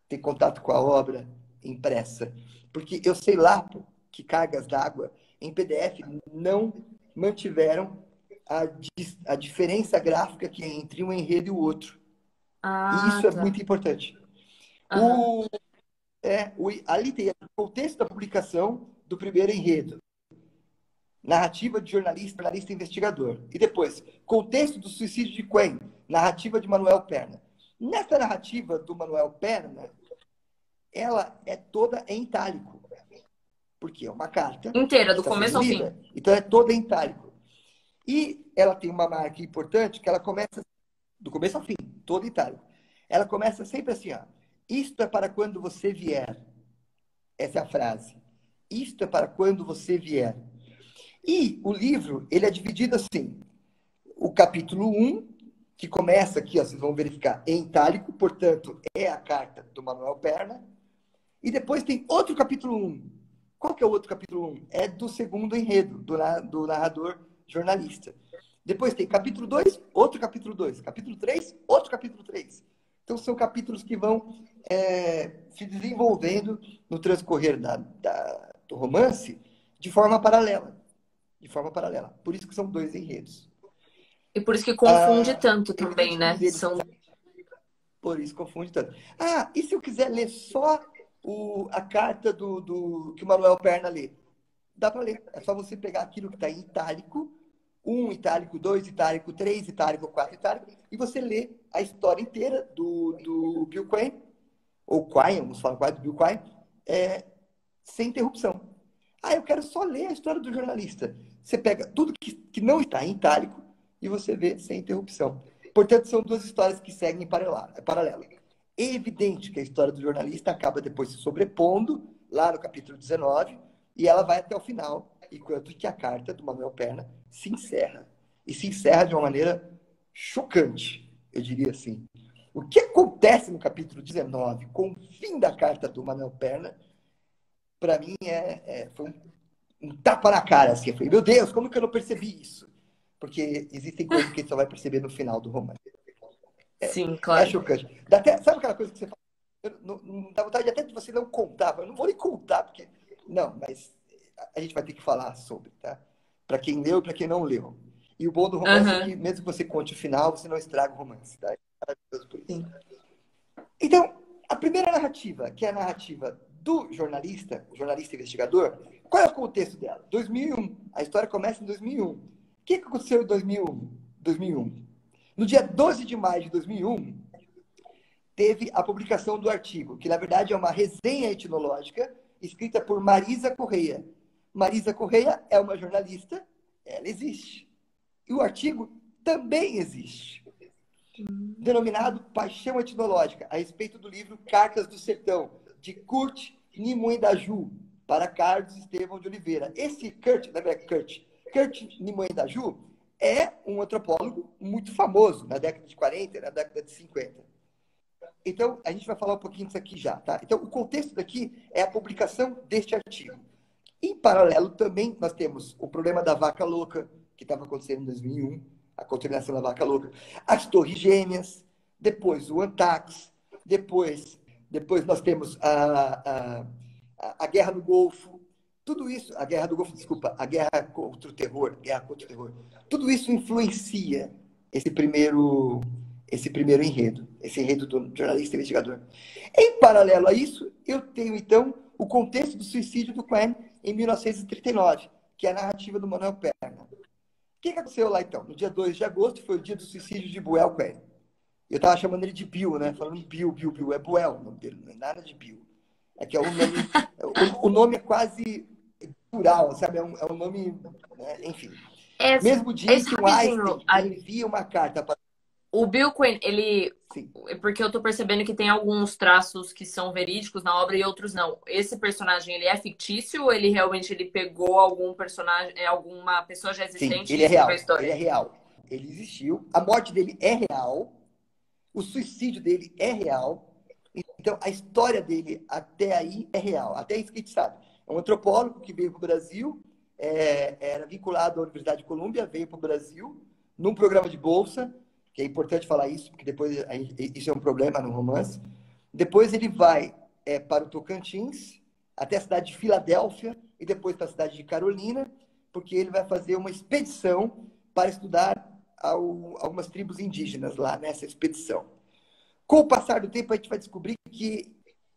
ter contato com a obra impressa. Porque eu sei lá que cargas d'água em PDF não mantiveram a, a diferença gráfica que é entre um enredo e o outro. E Ah, isso é tá. muito importante. Aham. Ali tem o contexto da publicação do primeiro enredo. Narrativa de jornalista, jornalista investigador. E depois, contexto do suicídio de Quen, narrativa de Manuel Perna. Nessa narrativa do Manuel Perna, ela é toda em itálico, porque é uma carta Inteira, que do está sendo começo ao fim. lida, então é toda em itálico. E ela tem uma marca importante que ela começa do começo ao fim, toda em itálico. Ela começa sempre assim, ó. Isto é para quando você vier. Essa é a frase. Isto é para quando você vier. E o livro, ele é dividido assim. O capítulo um que começa aqui, ó, vocês vão verificar, em itálico, portanto, é a carta do Manuel Perna. E depois tem outro capítulo um. Qual que é o outro capítulo um? É do segundo enredo, do narrador jornalista. Depois tem capítulo 2, outro capítulo 2. Capítulo 3, outro capítulo 3. Então, são capítulos que vão se desenvolvendo no transcorrer do romance de forma paralela. De forma paralela. Por isso que são dois enredos. E por isso que confunde Ah, tanto também, evidente que um né? deles, São... por isso confunde tanto. Ah, e se eu quiser ler só a carta que o Manuel Perna lê? Dá para ler. É só você pegar aquilo que está em itálico, um itálico, dois itálico, três itálico, quatro itálico, e você lê a história inteira do Bill Quine, ou Quine, vamos falar quase do Bill Quine, sem interrupção. Ah, eu quero só ler a história do jornalista. Você pega tudo que não está em itálico e você vê sem interrupção. Portanto, são duas histórias que seguem em paralelo. É evidente que a história do jornalista acaba depois se sobrepondo, lá no capítulo 19, e ela vai até o final, enquanto que a carta do Manuel Perna se encerra. E se encerra de uma maneira chocante, eu diria assim. O que acontece no capítulo 19, com o fim da carta do Manuel Perna, para mim foi um tapa na cara. Assim. Eu falei, meu Deus, como que eu não percebi isso? Porque existem coisas que a gente só vai perceber no final do romance. Sim, É claro. chocante. Dá até, sabe aquela coisa que você fala? Não dá vontade até de você não contar. Eu não vou nem contar, porque. Não, mas a gente vai ter que falar sobre, tá? Para quem leu e para quem não leu. E o bom do romance é Aham, que, mesmo que você conte o final, você não estraga o romance, tá? É maravilhoso por isso. sim. Então, a primeira narrativa, que é a narrativa do jornalista, o jornalista investigador, qual é o contexto dela? 2001. A história começa em 2001. O que aconteceu em 2001? No dia 12 de maio de 2001, teve a publicação do artigo, que na verdade é uma resenha etnológica escrita por Marisa Correia. Marisa Correia é uma jornalista, ela existe. E o artigo também existe, denominado Paixão Etnológica, a respeito do livro Cartas do Sertão, de Kurt Nimue-Daju, para Carlos Estevão de Oliveira. Esse Kurt, lembra Kurt Nimue-Daju é um antropólogo muito famoso na década de 40, na década de 50. Então, a gente vai falar um pouquinho disso aqui já, tá? Então, o contexto daqui é a publicação deste artigo. Em paralelo, também, nós temos o problema da vaca louca, que estava acontecendo em 2001, a contaminação da vaca louca, as torres gêmeas, depois o Antax, depois nós temos a Guerra do Golfo, tudo isso, a Guerra do Golfo, desculpa, a Guerra contra o Terror, tudo isso influencia esse primeiro enredo, esse enredo do jornalista investigador. Em paralelo a isso, eu tenho, então, o contexto do suicídio do Quine em 1939, que é a narrativa do Manuel Perna. O que aconteceu lá, então? No dia 2 de agosto foi o dia do suicídio de Buell Quine. Eu estava chamando ele de Bill, né? Falando Bill. É Buell o nome dele, não é nada de Bill. É que é um nome... O nome é quase plural, sabe? É um nome... Enfim. É, Mesmo dia é em isso que o rapidinho, Einstein Ari. envia uma carta para... O Bill Quinn, ele. Sim. Porque eu tô percebendo que tem alguns traços que são verídicos na obra e outros não. Esse personagem, ele é fictício ou ele realmente ele pegou algum personagem, alguma pessoa já Sim, existente e ele é escreveu a real. Ele é história? real. Ele existiu. A morte dele é real. O suicídio dele é real. Então, a história dele até aí é real. Até isso que a gente sabe. É um antropólogo que veio para o Brasil, era vinculado à Universidade de Colômbia, veio para o Brasil num programa de bolsa, que é importante falar isso, porque depois isso é um problema no romance. Depois ele vai para o Tocantins, até a cidade de Filadélfia, e depois para a cidade de Carolina, porque ele vai fazer uma expedição para estudar algumas tribos indígenas lá nessa expedição. Com o passar do tempo, a gente vai descobrir que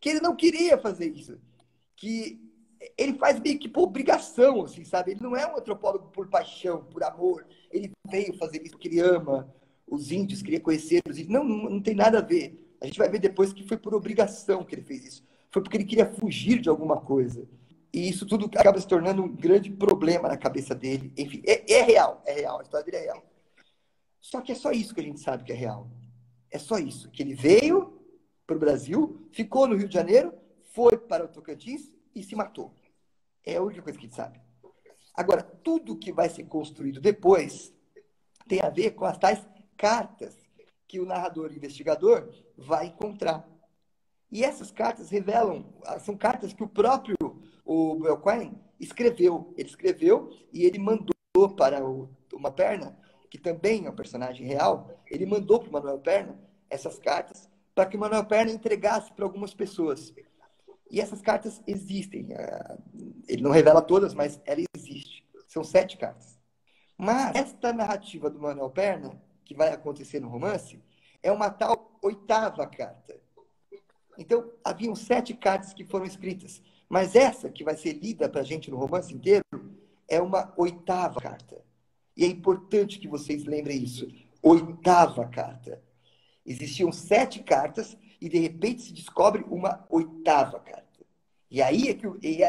ele não queria fazer isso. Que ele faz meio que por obrigação, assim, sabe? Ele não é um antropólogo por paixão, por amor. Ele veio fazer isso porque ele ama os índios, queria conhecer os índios. Não tem nada a ver. A gente vai ver depois que foi por obrigação que ele fez isso. Foi porque ele queria fugir de alguma coisa. E isso tudo acaba se tornando um grande problema na cabeça dele. Enfim, é real, é real. A história dele é real. Só que é só isso que a gente sabe que é real. É só isso. Que ele veio para o Brasil, ficou no Rio de Janeiro, foi para o Tocantins e se matou. É a única coisa que a gente sabe. Agora, tudo que vai ser construído depois tem a ver com as tais cartas que o narrador investigador vai encontrar. E essas cartas revelam, são cartas que o próprio o Belquine escreveu. Ele escreveu e ele mandou para uma perna, que também é um personagem real, ele mandou para o Manuel Perna essas cartas para que o Manuel Perna entregasse para algumas pessoas. E essas cartas existem. Ele não revela todas, mas ela existe. São 7 cartas. Mas esta narrativa do Manuel Perna, que vai acontecer no romance, é uma tal oitava carta. Então, haviam 7 cartas que foram escritas. Mas essa, que vai ser lida para a gente no romance inteiro, é uma oitava carta. E é importante que vocês lembrem isso. Oitava carta. Existiam 7 cartas e, de repente, se descobre uma oitava carta. E aí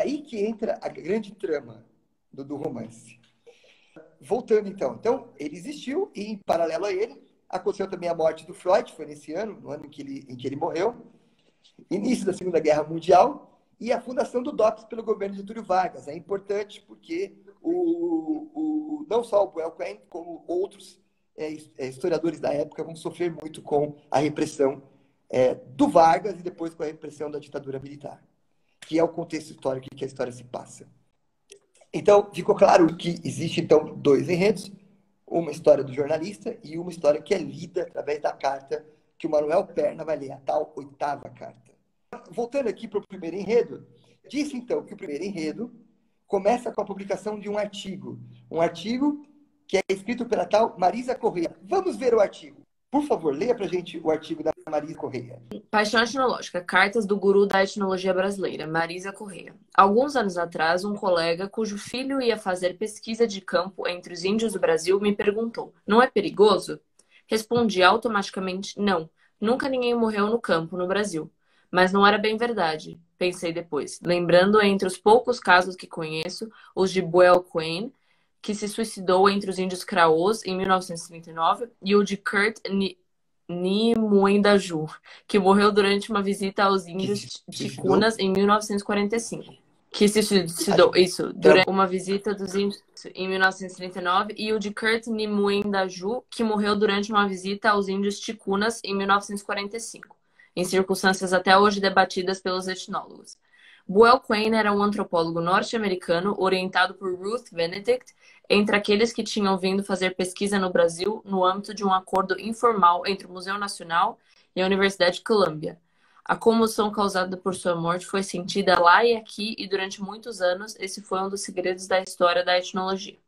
aí que entra a grande trama do romance. Voltando, então. Então, ele existiu e, em paralelo a ele, aconteceu também a morte do Freud, foi nesse ano, no ano em que ele morreu. Início da Segunda Guerra Mundial e a fundação do DOPS pelo governo de Getúlio Vargas. É importante porque não só o Buell Quinn, como outros historiadores da época vão sofrer muito com a repressão do Vargas e depois com a repressão da ditadura militar, que é o contexto histórico em que a história se passa. Então, ficou claro que existe, então, 2 enredos, uma história do jornalista e uma história que é lida através da carta que o Manuel Perna vai ler, a tal oitava carta. Voltando aqui para o primeiro enredo, disse então que o primeiro enredo começa com a publicação de um artigo que é escrito pela tal Marisa Correia. Vamos ver o artigo. Por favor, leia para a gente o artigo da Marisa Correia. Paixão Etnológica, Cartas do Guru da Etnologia Brasileira, Marisa Correia. Alguns anos atrás, um colega cujo filho ia fazer pesquisa de campo entre os índios do Brasil me perguntou: não é perigoso? Respondi automaticamente: não. Nunca ninguém morreu no campo, no Brasil. Mas não era bem verdade, pensei depois, lembrando entre os poucos casos que conheço, os de Buell Quinn, que se suicidou entre os índios Craôs em 1939, e o de Kurt Nimuendaju, que morreu durante uma visita aos índios ticunas em 1945. Que se suicidou, isso, durante uma visita dos índios em 1939, e o de Kurt Nimuendaju, que morreu durante uma visita aos índios ticunas em 1945, em circunstâncias até hoje debatidas pelos etnólogos. Buell Quinn era um antropólogo norte-americano orientado por Ruth Benedict, entre aqueles que tinham vindo fazer pesquisa no Brasil no âmbito de um acordo informal entre o Museu Nacional e a Universidade de Columbia. A comoção causada por sua morte foi sentida lá e aqui, e durante muitos anos esse foi um dos segredos da história da etnologia.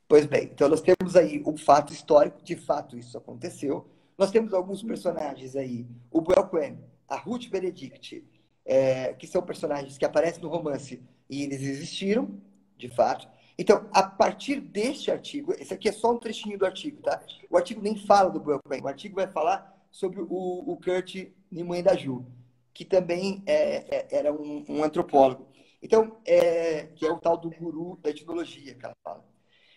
Pois bem, então nós temos aí um fato histórico, de fato isso aconteceu. Nós temos alguns personagens aí, o Buell Quinn, a Ruth Benedict, que são personagens que aparecem no romance e eles existiram, de fato. Então, a partir deste artigo, esse aqui é só um trechinho do artigo, tá? O artigo nem fala do Buell Quinn, o artigo vai falar sobre o Kurt Nimuendaju, que também era um antropólogo. Então, que é o tal do guru da etnologia, que ela fala.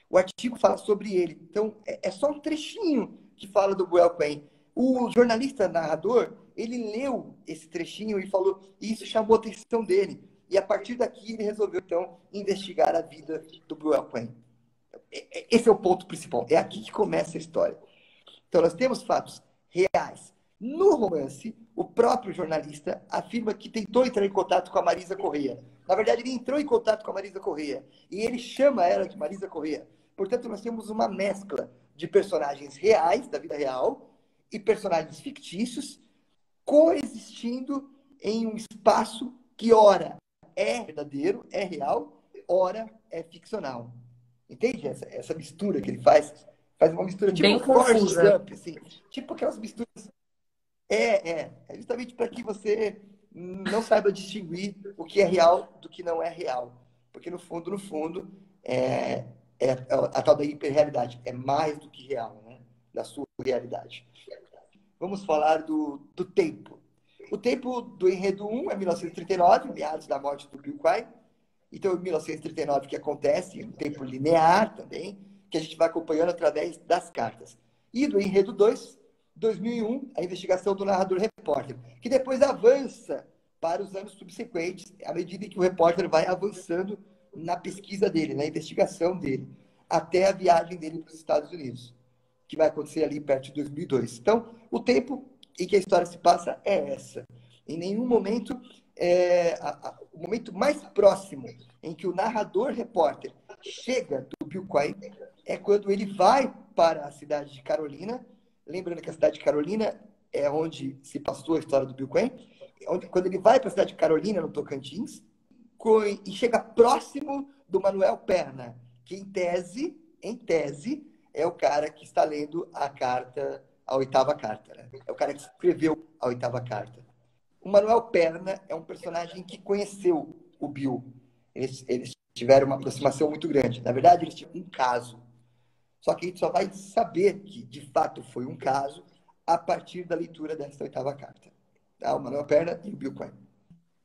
O artigo fala sobre ele. Então, é só um trechinho que fala do Buell Quinn. O jornalista narrador, ele leu esse trechinho e falou, e isso chamou a atenção dele. E a partir daqui ele resolveu, então, investigar a vida do Buell Quinn. Esse é o ponto principal. É aqui que começa a história. Então, nós temos fatos reais. No romance, o próprio jornalista afirma que tentou entrar em contato com a Marisa Correia. Na verdade, ele entrou em contato com a Marisa Correia. E ele chama ela de Marisa Correia. Portanto, nós temos uma mescla de personagens reais, da vida real, e personagens fictícios, coexistindo em um espaço que, ora, é verdadeiro, é real, ora, é ficcional. Entende essa mistura que ele faz? Faz uma mistura tipo bem confusa. Gump, assim. Tipo aquelas misturas. É justamente para que você não saiba distinguir o que é real do que não é real. Porque, no fundo, a tal da hiperrealidade. É mais do que real, né? Da sua realidade. Vamos falar do tempo. O tempo do enredo 1 é 1939, meados da morte do Buell Quinn. Então, em 1939 que acontece, um tempo linear também, que a gente vai acompanhando através das cartas. E do enredo 2, 2001, a investigação do narrador-repórter, que depois avança para os anos subsequentes, à medida que o repórter vai avançando na pesquisa dele, na investigação dele, até a viagem dele para os Estados Unidos, que vai acontecer ali perto de 2002. Então, o tempo em que a história se passa é essa. Em nenhum momento, o momento mais próximo em que o narrador-repórter chega do Buell Quinn é quando ele vai para a cidade de Carolina. Lembrando que a cidade de Carolina é onde se passou a história do Buell Quinn. Quando ele vai para a cidade de Carolina, no Tocantins, e chega próximo do Manuel Perna, que, em tese, em tese, é o cara que está lendo a carta, a oitava carta, né? É o cara que escreveu a oitava carta. O Manuel Perna é um personagem que conheceu o Bill. Eles tiveram uma aproximação muito grande. Na verdade, eles tinham um caso. Só que a gente só vai saber que, de fato, foi um caso a partir da leitura dessa oitava carta. Tá? O Manuel Perna e o Bill Quine.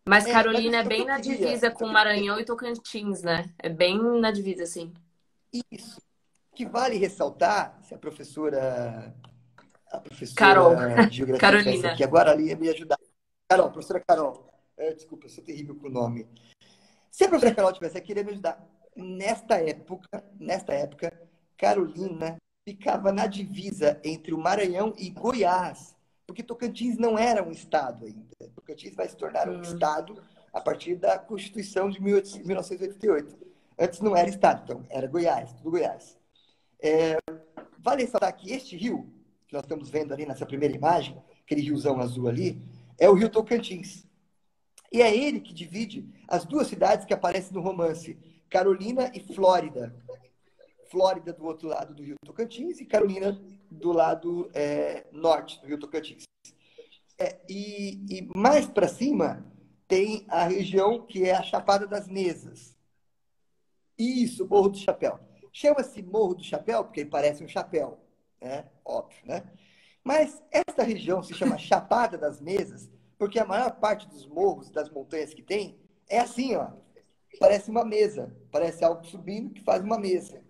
Mas Mas Carolina é o que bem eu na queria... divisa com Maranhão e Tocantins, né? É bem na divisa, assim. Isso. Que vale ressaltar, se a Carol. professora de geografia estivesse Carolina. aqui agora, ali ia me ajudar. Carol, professora Carol. Desculpa, eu sou terrível com o nome. Se a professora Carol estivesse aqui, ia me ajudar. Nesta época, Carolina ficava na divisa entre o Maranhão e Goiás, porque Tocantins não era um estado ainda. Tocantins vai se tornar um estado a partir da Constituição de 1988. Antes não era estado, então era Goiás, tudo Goiás. Vale ressaltar que este rio, que nós estamos vendo ali nessa primeira imagem, aquele riozão azul ali, é o rio Tocantins. E é ele que divide as duas cidades que aparecem no romance, Carolina e Flórida. Flórida do outro lado do rio Tocantins e Carolina do lado norte do rio Tocantins. E mais para cima tem a região que é a Chapada das Mesas. Isso, Morro do Chapéu. Chama-se Morro do Chapéu porque ele parece um chapéu, né? Óbvio, né? Mas essa região se chama Chapada das Mesas porque a maior parte dos morros, das montanhas que tem, é assim, ó. Parece uma mesa. Parece algo subindo que faz uma mesa.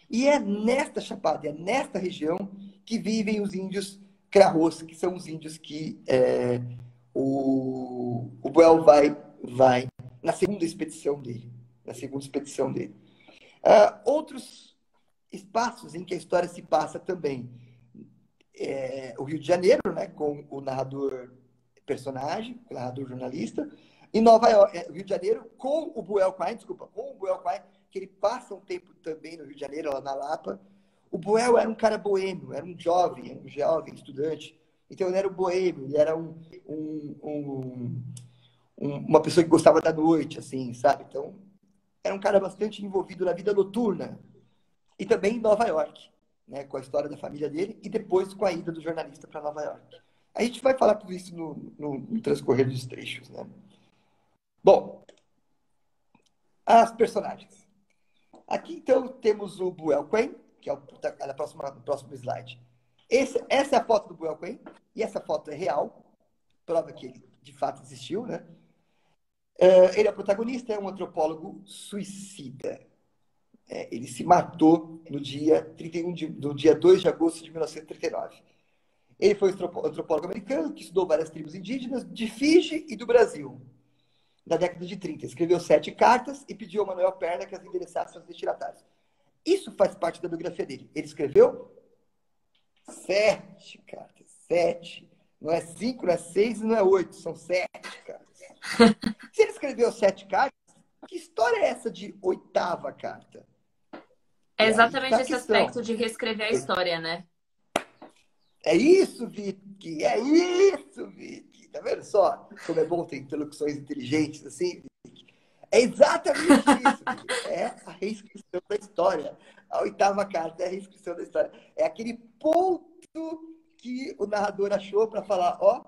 E é nesta chapada, é nesta região que vivem os índios Crarros, que são os índios que o Buell vai na segunda expedição dele. Outros espaços em que a história se passa também. O Rio de Janeiro, né, com o narrador personagem, o narrador jornalista, e Nova York, Rio de Janeiro, com o Buell Quine, que ele passa um tempo também no Rio de Janeiro, lá na Lapa. O Buell era um cara boêmio, era um jovem estudante. Então ele era um boêmio, ele era uma pessoa que gostava da noite, assim, sabe? Então era um cara bastante envolvido na vida noturna. E também em Nova York, né, com a história da família dele e depois com a ida do jornalista para Nova York. A gente vai falar tudo isso no transcorrer dos trechos, né? Bom, as personagens. Aqui, então, temos o Buell Quine, que é no próximo slide. Essa é a foto do Buell Quine, e essa foto é real, prova que ele, de fato, existiu, né? Ele é o protagonista, é um antropólogo suicida. Ele se matou no dia 2 de agosto de 1939. Ele foi um antropólogo americano que estudou várias tribos indígenas de Fiji e do Brasil. Na década de 30, escreveu 7 cartas e pediu ao Manuel Perna que as endereçasse aos destinatários. Isso faz parte da biografia dele. Ele escreveu 7 cartas. 7. Não é 5, não é 6, não é 8. São 7 cartas. Se ele escreveu 7 cartas, que história é essa de oitava carta? É exatamente esse aspecto de reescrever a história, né? É isso, Vicky. É isso, Vicky. Tá vendo só como é bom ter interlocuções inteligentes assim? É exatamente isso. Vicky. É a reescrição da história. A oitava carta é a reescrição da história. É aquele ponto que o narrador achou para falar, ó,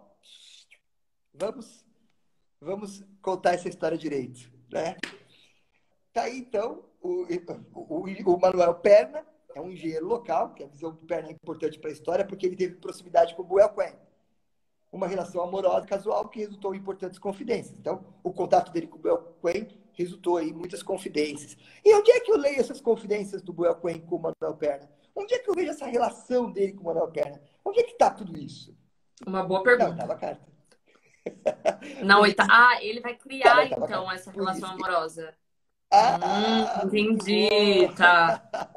vamos contar essa história direito, né? Tá aí, então, o Manuel Perna é um engenheiro local, que a visão do Perna é importante para a história, porque ele teve proximidade com o Buell Quine. Uma relação amorosa, casual, que resultou em importantes confidências. Então, o contato dele com o Buell Quine resultou em muitas confidências. E onde é que eu leio essas confidências do Buell Quine com o Manuel Perna? Onde é que eu vejo essa relação dele com o Manuel Perna? Onde é que está tudo isso? Uma boa pergunta. Na oitava carta. Na oitava. Ele vai criar, então, essa relação amorosa. Entendi, boa. tá.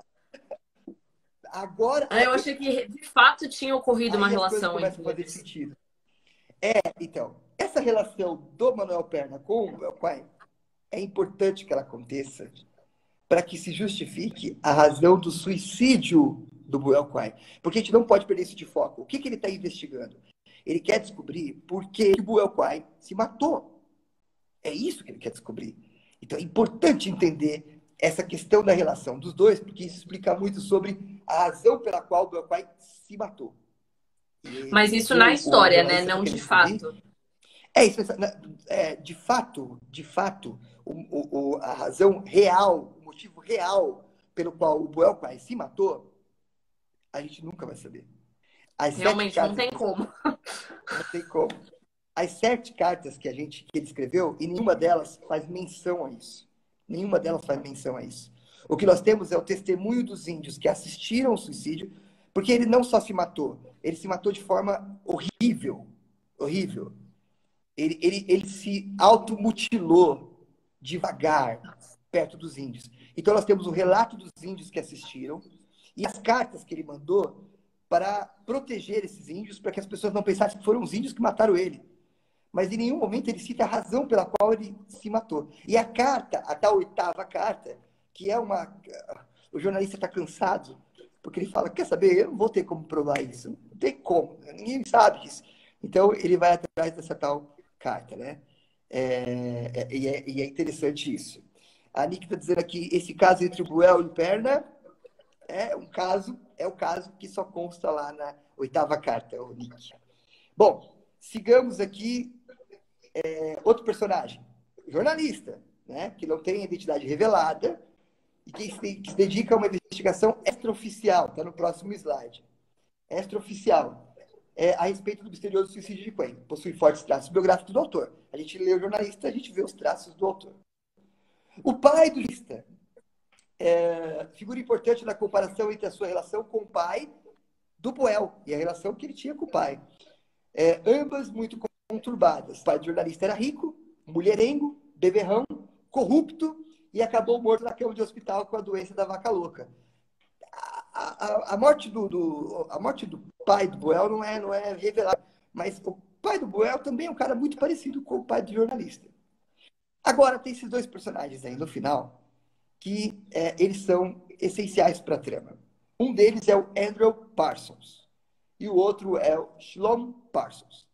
Agora, eu achei que de fato tinha ocorrido uma aí as coisas relação começam entre a fazer eles. sentido. Então, essa relação do Manuel Perna com o Buell Quine é importante que ela aconteça para que se justifique a razão do suicídio do Buell Quine. Porque a gente não pode perder isso de foco. O que ele está investigando? Ele quer descobrir por que o Buell Quine se matou. É isso que ele quer descobrir. Então, é importante entender essa questão da relação dos dois, porque isso explica muito sobre a razão pela qual o meu pai se matou. Mas isso na O história, né? jornalista Não está de querendo descobrir. fato. De fato, a razão real, o motivo real pelo qual o Boelquai se matou, a gente nunca vai saber. As 7 Realmente, não cartas tem como. não tem como. As 7 cartas que ele escreveu, e nenhuma delas faz menção a isso. Nenhuma delas faz menção a isso. O que nós temos é o testemunho dos índios que assistiram ao suicídio, porque ele não só se matou, ele se matou de forma horrível. Horrível. Ele se automutilou devagar, perto dos índios. Então, nós temos o relato dos índios que assistiram e as cartas que ele mandou para proteger esses índios, para que as pessoas não pensassem que foram os índios que mataram ele. Mas em nenhum momento ele cita a razão pela qual ele se matou. E a carta, a tal 8ª carta, que é uma... O jornalista está cansado, porque ele fala, quer saber, eu não vou ter como provar isso. Não tem como, ninguém sabe disso. Então, ele vai atrás dessa tal carta, né? E é interessante isso. A Nick está dizendo aqui, esse caso entre o Buell e o Perna é o caso que só consta lá na 8ª carta, o Nick. Bom, sigamos aqui. Outro personagem, jornalista, né? Que não tem identidade revelada e que se dedica a uma investigação extraoficial. Está no próximo slide. Extraoficial. A respeito do misterioso suicídio de Quinn. Possui fortes traços biográficos do autor. A gente lê o jornalista, a gente vê os traços do autor. O pai do jornalista, figura importante na comparação entre a sua relação com o pai do Boel e a relação que ele tinha com o pai. Ambas muito conturbadas. O pai do jornalista era rico, mulherengo, beberrão, corrupto e acabou morto na cama de hospital com a doença da vaca louca. A morte do pai do Boel não é revelada, mas o pai do Boel também é um cara muito parecido com o pai do jornalista. Agora, tem esses 2 personagens aí no final que eles são essenciais para a trama. Um deles é o Andrew Parsons e o outro é o Shlom Parsons.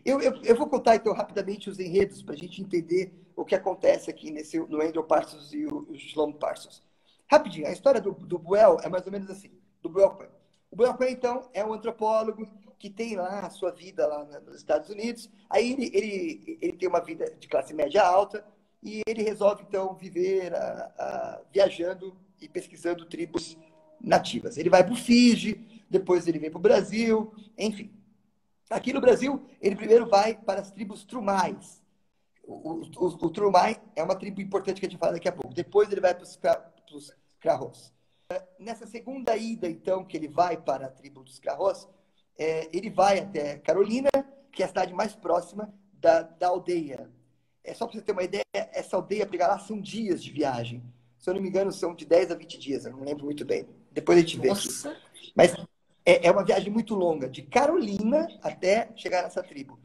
Eu vou contar, então, rapidamente os enredos para a gente entender o que acontece aqui no Andrew Parsons e o Shlom Parsons. Rapidinho, a história do Buell é mais ou menos assim, do Buell Quinn. O Buell Quinn, então, é um antropólogo que tem lá a sua vida lá nos Estados Unidos. Aí ele tem uma vida de classe média alta e ele resolve, então, viver viajando e pesquisando tribos nativas. Ele vai para o Fiji, depois ele vem para o Brasil, enfim. Aqui no Brasil, ele primeiro vai para as tribos Trumais. O Trumai é uma tribo importante que a gente fala daqui a pouco. Depois ele vai para os Krahos. Nessa segunda ida, então, que ele vai para a tribo dos Krahos, ele vai até Carolina, que é a cidade mais próxima da aldeia. Só para você ter uma ideia, essa aldeia para chegar lá são dias de viagem. Se eu não me engano, são de 10 a 20 dias, eu não lembro muito bem. Depois a gente vê aqui. Mas é uma viagem muito longa, de Carolina até chegar nessa tribo.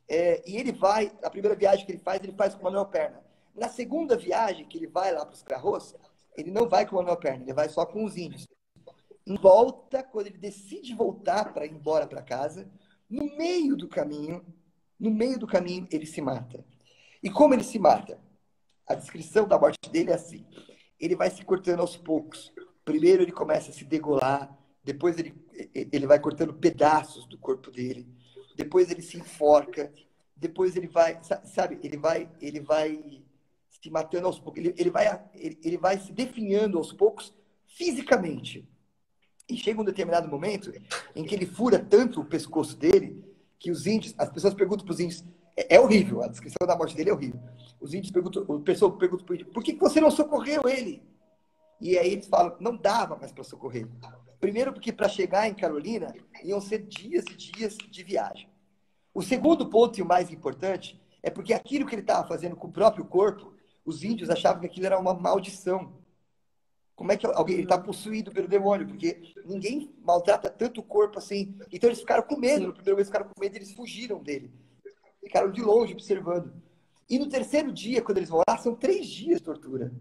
E ele vai, a primeira viagem que ele faz com o Manuel Perna. Na segunda viagem, que ele vai lá para os Krahos, ele não vai com o Manuel Perna, ele vai só com os índios. Em volta, quando ele decide voltar para ir embora para casa, no meio do caminho, ele se mata. E como ele se mata? A descrição da morte dele é assim. Ele vai se cortando aos poucos. Primeiro ele começa a se degolar, depois ele vai cortando pedaços do corpo dele, depois ele se enforca, depois ele vai, sabe, ele vai se matando aos poucos, ele vai se definhando aos poucos fisicamente. E chega um determinado momento em que ele fura tanto o pescoço dele que as pessoas perguntam para os índios, é horrível, a descrição da morte dele é horrível. Os índios perguntam, o pessoal pergunta para o índio, por que você não socorreu ele? E aí eles falam, não dava mais para socorrer. Primeiro porque para chegar em Carolina iam ser dias e dias de viagem. O segundo ponto e o mais importante é porque aquilo que ele estava fazendo com o próprio corpo, os índios achavam que aquilo era uma maldição. Como é que alguém está possuído pelo demônio? Porque ninguém maltrata tanto o corpo assim. Então eles ficaram com medo. No primeiro mês ficaram com medo e eles fugiram dele. Ficaram de longe observando. E no terceiro dia, quando eles vão lá, são 3 dias de tortura.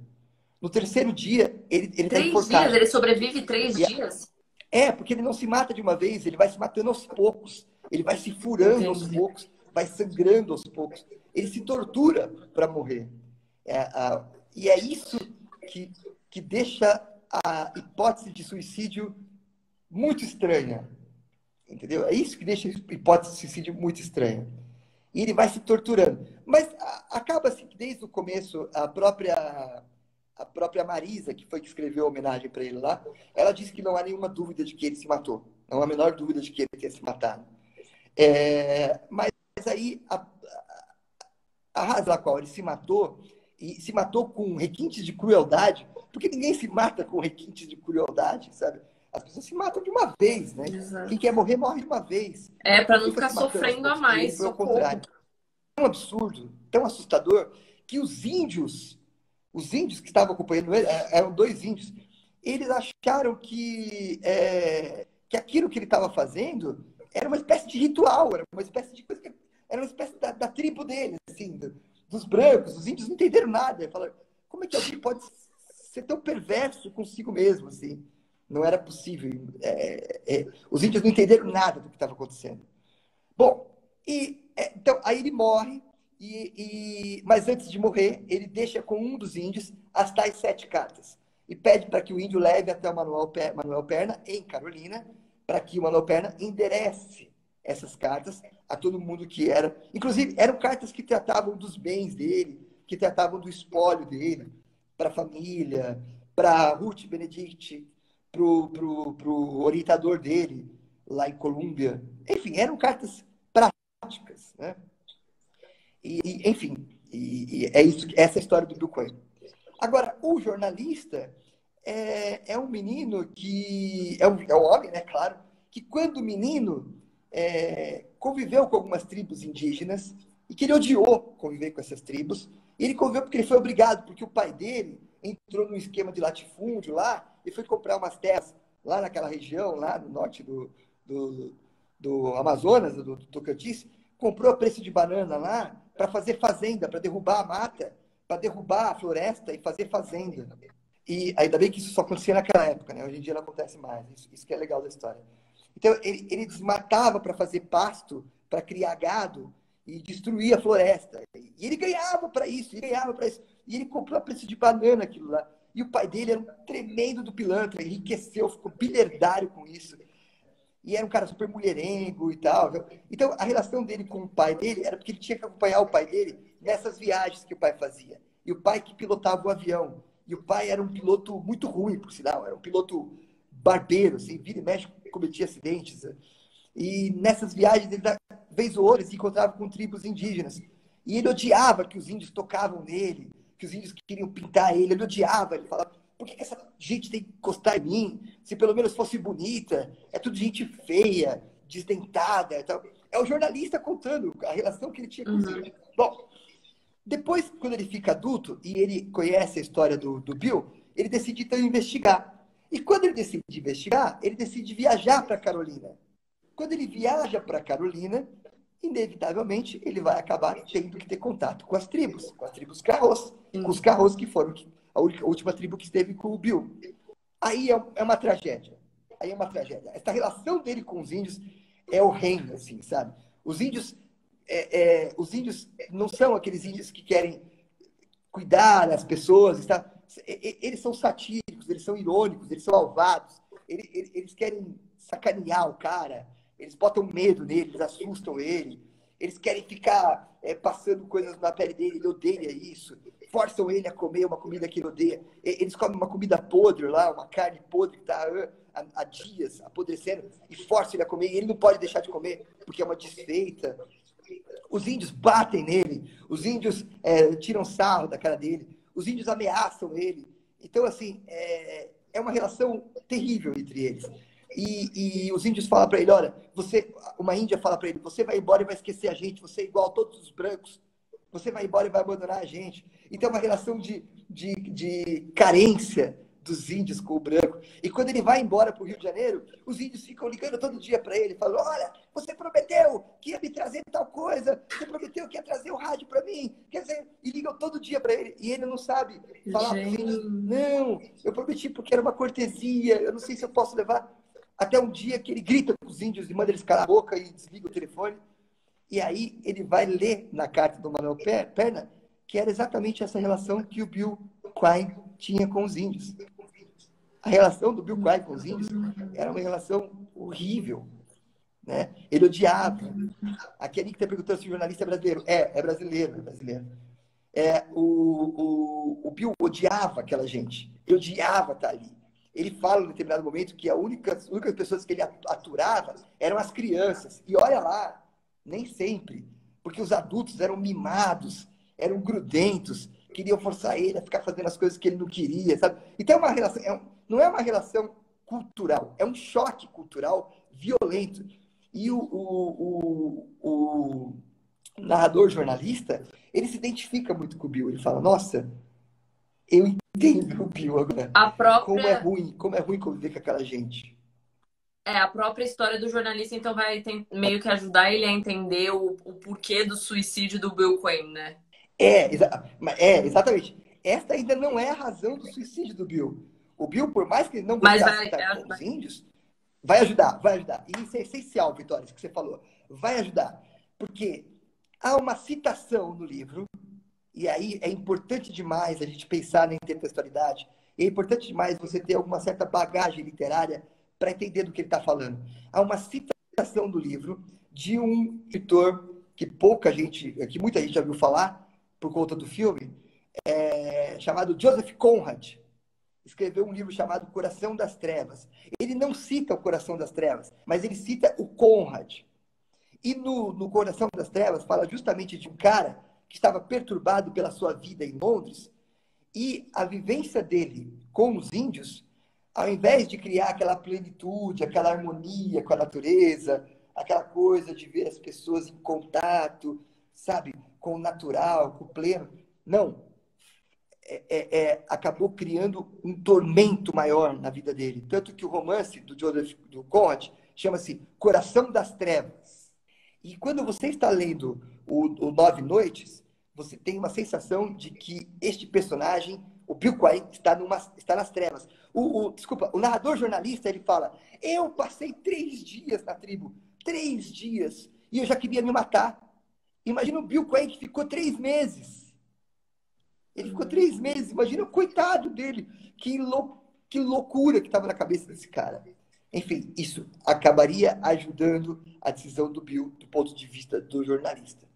No terceiro dia, ele está enforcado. 3 dias? Ele sobrevive 3 dias? Porque ele não se mata de uma vez, ele vai se matando aos poucos. Ele vai se furando aos poucos, vai sangrando aos poucos. Ele se tortura para morrer. E é isso que, que deixa a hipótese de suicídio muito estranha. Entendeu? É isso que deixa a hipótese de suicídio muito estranha. E ele vai se torturando. Mas acaba assim que desde o começo a própria Marisa, que foi que escreveu a homenagem para ele lá, ela disse que não há nenhuma dúvida de que ele se matou. Não há a menor dúvida de que ele tenha se matado. Mas aí a razão pela qual ele se matou, e se matou com requintes de crueldade, porque ninguém se mata com requintes de crueldade, sabe? As pessoas se matam de uma vez, né? Exato. Quem quer morrer, morre de uma vez. Para não Ele foi ficar se matando aos sofrendo a poucos, e ele mais, foi ao socorro. contrário. Tão absurdo, tão assustador, que os índios que estavam acompanhando ele, eram 2 índios, eles acharam que aquilo que ele estava fazendo era uma espécie de ritual, era uma espécie de coisa, era uma espécie da tribo deles, assim, dos brancos. Os índios não entenderam nada. Falaram, como é que alguém pode ser tão perverso consigo mesmo, assim? Não era possível. Os índios não entenderam nada do que estava acontecendo. Bom, então aí ele morre, mas antes de morrer, ele deixa com um dos índios as tais 7 cartas e pede para que o índio leve até o Manuel Perna, em Carolina, para que o Manuel Perna enderece essas cartas a todo mundo que era. Inclusive, eram cartas que tratavam dos bens dele, que tratavam do espólio dele, para a família, para Ruth Benedict, para o orientador dele, lá em Colômbia. Enfim, eram cartas práticas, né? Enfim, é isso, essa é a história do Bill Cohen. Agora, o jornalista é um menino que é um homem, né? Claro, que quando menino conviveu com algumas tribos indígenas e que ele odiou conviver com essas tribos. E ele conviveu porque ele foi obrigado, porque o pai dele entrou num esquema de latifúndio lá e foi comprar umas terras lá naquela região, lá no norte do Amazonas, do Tocantins, comprou a preço de banana lá para fazer fazenda, para derrubar a mata, para derrubar a floresta e fazer fazenda. E ainda bem que isso só acontecia naquela época, né? Hoje em dia não acontece mais. Isso que é legal da história. Então, ele desmatava para fazer pasto, para criar gado e destruir a floresta. E ele ganhava para isso, E ele comprou a preço de banana aquilo lá. E o pai dele era um tremendo do pilantra, enriqueceu, ficou bilhardário com isso. E era um cara super mulherengo e tal. Então, a relação dele com o pai dele era porque ele tinha que acompanhar o pai dele nessas viagens que o pai fazia. E o pai que pilotava o avião. E o pai era um piloto muito ruim, por sinal. Era um piloto barbeiro, assim, vira e mexe, cometia acidentes. E nessas viagens, ele, vez ou outra, se encontrava com tribos indígenas. E ele odiava que os índios tocavam nele, que os índios queriam pintar ele. Ele odiava, ele falava, por que essa gente tem que encostar em mim? Se pelo menos fosse bonita, é tudo gente feia, desdentada e tal. É o jornalista contando a relação que ele tinha com os índios. Bom, depois, quando ele fica adulto e ele conhece a história do Bill, ele decide então investigar. E quando ele decide investigar, ele decide viajar para Carolina. Quando ele viaja para Carolina, inevitavelmente ele vai acabar tendo que ter contato com as tribos Carros, com os Carros que foram a última tribo que esteve com o Bill. Aí é uma tragédia. Essa relação dele com os índios é horrenda, assim, sabe? Os índios não são aqueles índios que querem cuidar das pessoas, tá? Eles são satíricos, eles são irônicos, eles são malvados, eles querem sacanear o cara, eles botam medo nele, eles assustam ele, eles querem ficar passando coisas na pele dele, ele odeia isso, forçam ele a comer uma comida que ele odeia, eles comem uma comida podre lá, uma carne podre que está há dias apodrecendo, e forçam ele a comer, e ele não pode deixar de comer, porque é uma desfeita. Os índios batem nele, os índios tiram sarro da cara dele, os índios ameaçam ele. Então, assim, é uma relação terrível entre eles. E os índios falam para ele, olha, uma índia fala para ele, você vai embora e vai esquecer a gente, você é igual a todos os brancos, você vai embora e vai abandonar a gente. Então, é uma relação de carência dos índios com o branco. E quando ele vai embora para o Rio de Janeiro, os índios ficam ligando todo dia para ele, falando, olha, você prometeu que ia me trazer tal coisa, você prometeu que ia trazer o rádio para mim, quer dizer, e ligam todo dia para ele, e ele não sabe falar para os índios, não, eu prometi porque era uma cortesia, eu não sei se eu posso levar, até um dia que ele grita com os índios e manda eles calar a boca e desliga o telefone, e aí ele vai ler na carta do Manuel Perna, que era exatamente essa relação que o Bill Quine tinha com os índios. A relação do Bill Quine com os índios era uma relação horrível, né? Ele odiava. Aqui a Nick está perguntando se o jornalista é brasileiro. É brasileiro, é brasileiro. O Bill odiava aquela gente. Ele odiava estar ali. Ele fala em determinado momento que as únicas pessoas que ele aturava eram as crianças. E olha lá, nem sempre. Porque os adultos eram mimados, eram grudentos, queriam forçar ele a ficar fazendo as coisas que ele não queria, sabe? Então é uma relação, não é uma relação cultural, é um choque cultural violento. E o narrador jornalista, ele se identifica muito com o Bill. Ele fala, nossa, eu entendo o Bill agora. A própria... Como é ruim conviver com aquela gente. A própria história do jornalista, então, vai meio que ajudar ele a entender o porquê do suicídio do Bill Quine, né? Exatamente. Esta ainda não é a razão do suicídio do Bill. O Bill, por mais que ele não gostasse de estar com os índios, vai ajudar. E isso é essencial, Vitória, isso que você falou. Vai ajudar. Porque há uma citação no livro, e aí é importante demais a gente pensar na intertextualidade, é importante demais você ter alguma certa bagagem literária para entender do que ele está falando. Há uma citação do livro de um escritor que muita gente já ouviu falar por conta do filme, chamado Joseph Conrad. Escreveu um livro chamado Coração das Trevas. Ele não cita o Coração das Trevas, mas ele cita o Conrad. E no Coração das Trevas fala justamente de um cara que estava perturbado pela sua vida em Londres e a vivência dele com os índios, ao invés de criar aquela plenitude, aquela harmonia com a natureza, aquela coisa de ver as pessoas em contato, sabe, com o natural, com o pleno, não. Acabou criando um tormento maior na vida dele. Tanto que o romance do Conrad chama-se Coração das Trevas. E quando você está lendo o Nove Noites, você tem uma sensação de que este personagem, o Bill Quine, está nas trevas. Desculpa, o narrador jornalista, ele fala, eu passei 3 dias na tribo, 3 dias, e eu já queria me matar. Imagina o Bill Quine que ficou 3 meses. Ele ficou 3 meses, imagina o coitado dele. Que loucura que estava na cabeça desse cara. Enfim, isso acabaria ajudando a decisão do Bill do ponto de vista do jornalista.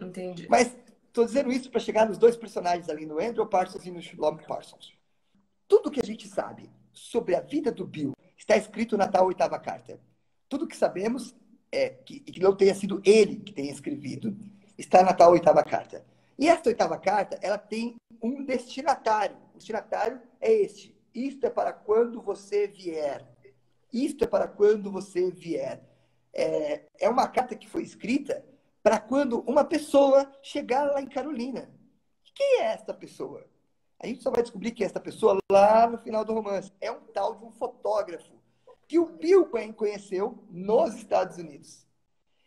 Entendi. Mas estou dizendo isso para chegar nos 2 personagens ali, no Andrew Parsons e no Shalom Parsons. Tudo que a gente sabe sobre a vida do Bill está escrito na tal 8ª carta. Tudo que sabemos que não tenha sido ele que tenha escrevido está na tal 8ª carta. E esta 8ª carta, ela tem um destinatário. O destinatário é este. Isto é para quando você vier. Isto é para quando você vier. É uma carta que foi escrita para quando uma pessoa chegar lá em Carolina. Quem é esta pessoa? A gente só vai descobrir que esta pessoa lá no final do romance é um tal de um fotógrafo que o Bill Quine conheceu nos Estados Unidos.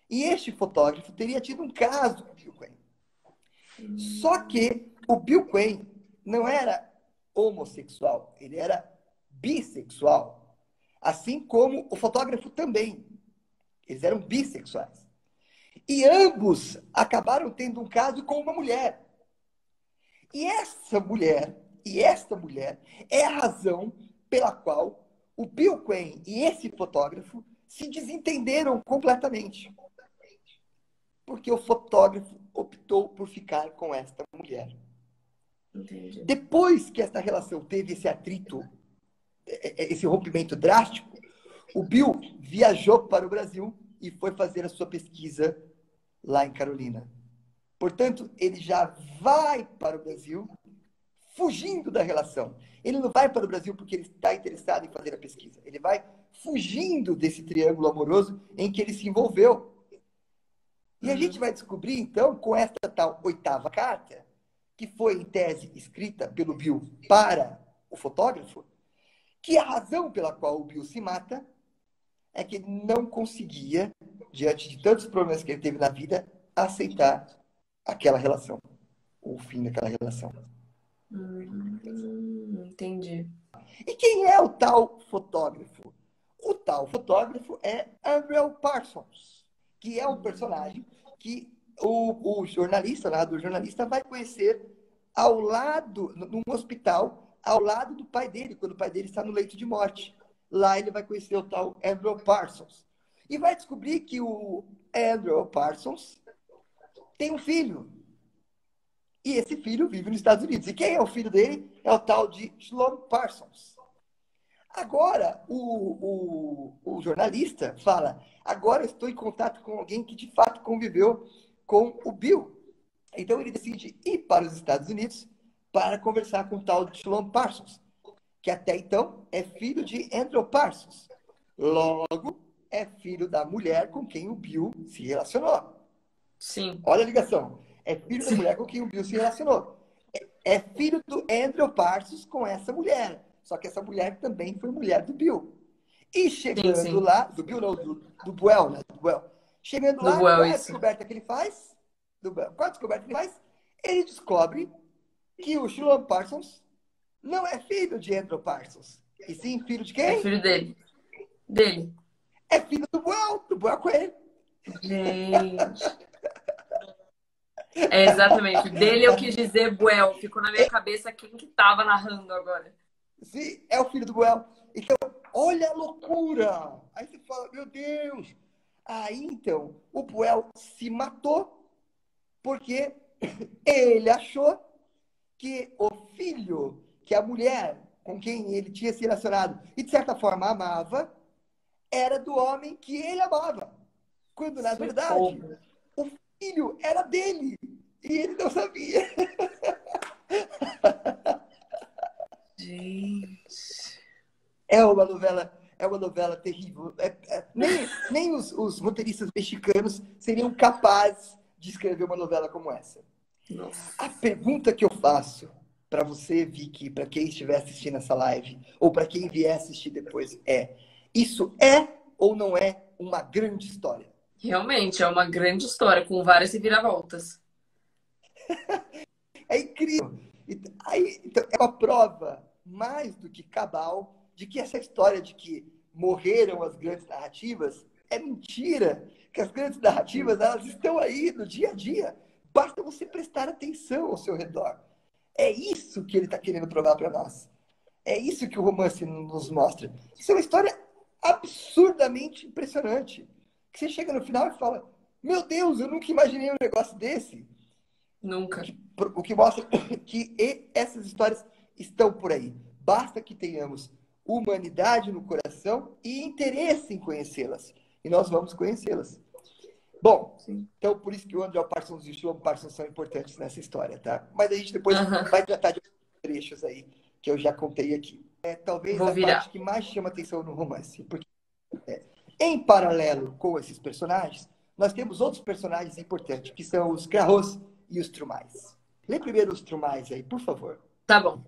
E este fotógrafo teria tido um caso com o Bill Quine. Só que o Bill Quine não era homossexual, ele era bissexual. Assim como o fotógrafo também. Eles eram bissexuais. E ambos acabaram tendo um caso com uma mulher. E esta mulher é a razão pela qual o Bill Quine e esse fotógrafo se desentenderam completamente. Porque o fotógrafo optou por ficar com esta mulher. Entendi. Depois que esta relação teve esse atrito, esse rompimento drástico, o Bill viajou para o Brasil e foi fazer a sua pesquisa lá em Carolina. Portanto, ele já vai para o Brasil fugindo da relação. Ele não vai para o Brasil porque ele está interessado em fazer a pesquisa. Ele vai fugindo desse triângulo amoroso em que ele se envolveu. E a gente vai descobrir, então, com esta tal 8ª carta, que foi, em tese, escrita pelo Bill para o fotógrafo, que a razão pela qual o Bill se mata é que ele não conseguia, diante de tantos problemas que ele teve na vida, aceitar aquela relação, o fim daquela relação. Entendi. E quem é o tal fotógrafo? O tal fotógrafo é Andrew Parsons, que é um personagem que o jornalista, o jornalista vai conhecer ao lado, num hospital, ao lado do pai dele, quando o pai dele está no leito de morte. Lá ele vai conhecer o tal Andrew Parsons. E vai descobrir que o Andrew Parsons tem um filho. E esse filho vive nos Estados Unidos. E quem é o filho dele? É o tal de Sloan Parsons. Agora, o jornalista fala, agora eu estou em contato com alguém que de fato conviveu com o Bill. Então ele decide ir para os Estados Unidos para conversar com o tal de Sloan Parsons, que até então é filho de Andrew Parsons. Logo, é filho da mulher com quem o Bill se relacionou. Sim. Olha a ligação. É filho da Sim. mulher com quem o Bill se relacionou. É filho do Andrew Parsons com essa mulher. Só que essa mulher também foi mulher do Bill. E Sim, chegando sim. lá, do Bill não, do Buell, né? Do Buell. Chegando Do lá, Well, qual é a isso. descoberta que ele faz? Do Buell. Qual é a descoberta que ele faz? Ele descobre que o Sloan Parsons não é filho de Andrew Parsons. E sim filho de É quem? filho dele. Dele. É filho do Buell Coelho. Gente. É exatamente. Dele eu quis dizer Buell. Ficou na minha cabeça quem que tava narrando agora. Sim, é o filho do Buell. Então, olha a loucura. Aí você fala, meu Deus. Aí, então, o Buell se matou porque ele achou que o filho, que a mulher com quem ele tinha se relacionado e, de certa forma, amava, era do homem que ele amava. Quando, na verdade, Socorro. o filho era dele. E ele não sabia. Gente. É uma novela terrível. Nem os roteiristas mexicanos seriam capazes de escrever uma novela como essa. A Nossa. pergunta que eu faço para você, Vicky, para quem estiver assistindo essa live, ou para quem vier assistir depois, é: isso é ou não é uma grande história? Realmente, é uma grande história com várias reviravoltas. É incrível. Então, é uma prova mais do que cabal de que essa história de que morreram as grandes narrativas é mentira. Que as grandes narrativas elas estão aí no dia a dia. Basta você prestar atenção ao seu redor. É isso que ele está querendo provar para nós. É isso que o romance nos mostra. Isso é uma história absurdamente impressionante. Que você chega no final e fala: Meu Deus, eu nunca imaginei um negócio desse. O Nunca. que, o que mostra que essas histórias estão por aí. Basta que tenhamos humanidade no coração e interesse em conhecê-las. E nós vamos conhecê-las. Bom, Sim. então por isso que o Andrew Parsons e o Sloan Parsons são importantes nessa história, tá? Mas a gente depois Aham. vai tratar de outros trechos aí que eu já contei aqui. É talvez Vou a parte virar. que mais chama atenção no romance, porque em paralelo com esses personagens, nós temos outros personagens importantes, que são os Krahos e os Trumais. Lê primeiro os Trumais aí, por favor. Tá bom.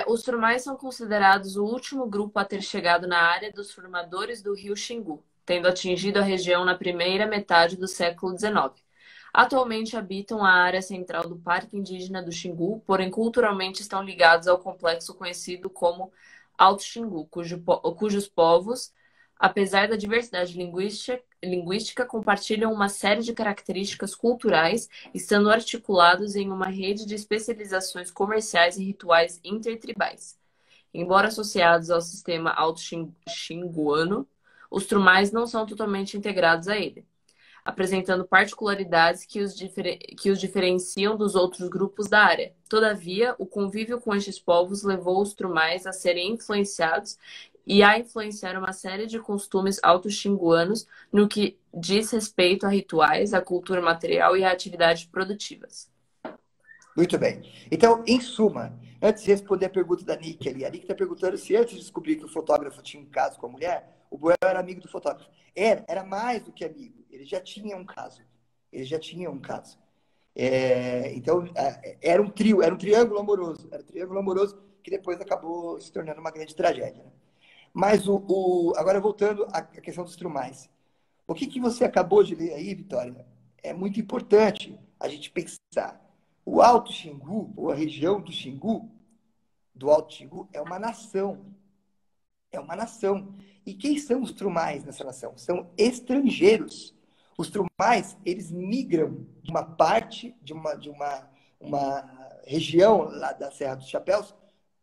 Os Turmais são considerados o último grupo a ter chegado na área dos formadores do rio Xingu, tendo atingido a região na primeira metade do século XIX. Atualmente habitam a área central do Parque Indígena do Xingu, porém culturalmente estão ligados ao complexo conhecido como Alto Xingu, cujos povos, apesar da diversidade linguística, compartilham uma série de características culturais, estando articulados em uma rede de especializações comerciais e rituais intertribais. Embora associados ao sistema alto-xinguano, os trumais não são totalmente integrados a ele, apresentando particularidades que os diferenciam dos outros grupos da área. Todavia, o convívio com estes povos levou os trumais a serem influenciados e a influenciar uma série de costumes auto-xinguanos no que diz respeito a rituais, a cultura material e a atividades produtivas. Muito bem. Então, em suma, antes de responder a pergunta da Nick ali, a Nick está perguntando se antes de descobrir que o fotógrafo tinha um caso com a mulher, o Boel era amigo do fotógrafo. Era mais do que amigo. Ele já tinha um caso. Ele já tinha um caso. Então, era um trio, era um triângulo amoroso. Era um triângulo amoroso que depois acabou se tornando uma grande tragédia. Né? Mas agora voltando à questão dos trumais. O que você acabou de ler aí, Vitória, é muito importante a gente pensar. O Alto Xingu, ou a região do Xingu, do Alto Xingu, é uma nação. É uma nação. E quem são os trumais nessa nação? São estrangeiros. Os trumais, eles migram de uma parte, de uma uma região lá da Serra dos Chapéus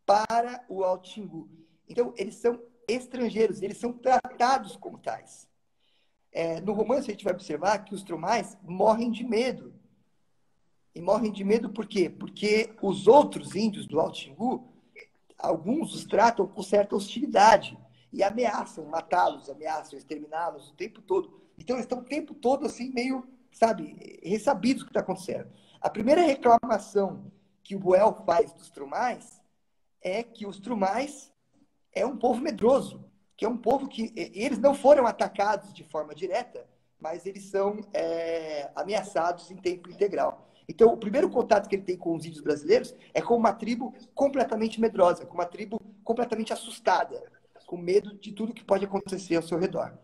para o Alto Xingu. Então, eles são estrangeiros, eles são tratados como tais. No romance, a gente vai observar que os Trumais morrem de medo. E morrem de medo por quê? Porque os outros índios do Alto Xingu, alguns os tratam com certa hostilidade e ameaçam matá-los, ameaçam exterminá-los o tempo todo. Então, eles estão o tempo todo assim, meio, sabe, ressabidos do que está acontecendo. A primeira reclamação que o Buell faz dos Trumais é que os Trumais é um povo medroso, que é um povo que eles não foram atacados de forma direta, mas eles são ameaçados em tempo integral. Então, o primeiro contato que ele tem com os índios brasileiros é com uma tribo completamente medrosa, com uma tribo completamente assustada, com medo de tudo que pode acontecer ao seu redor.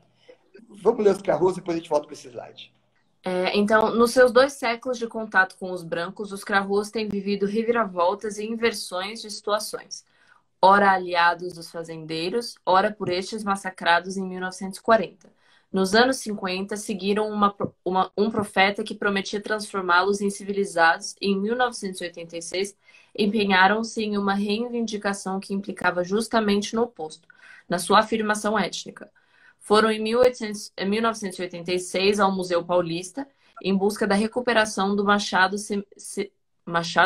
Vamos ler os Crahoes e depois a gente volta para esse slide. Então, nos seus 2 séculos de contato com os brancos, os Crahoes têm vivido reviravoltas e inversões de situações. Ora aliados dos fazendeiros, ora por estes massacrados em 1940. Nos anos 50, seguiram um profeta que prometia transformá-los em civilizados e, em 1986, empenharam-se em uma reivindicação que implicava justamente no oposto, na sua afirmação étnica. Foram em 1986 ao Museu Paulista, em busca da recuperação do machado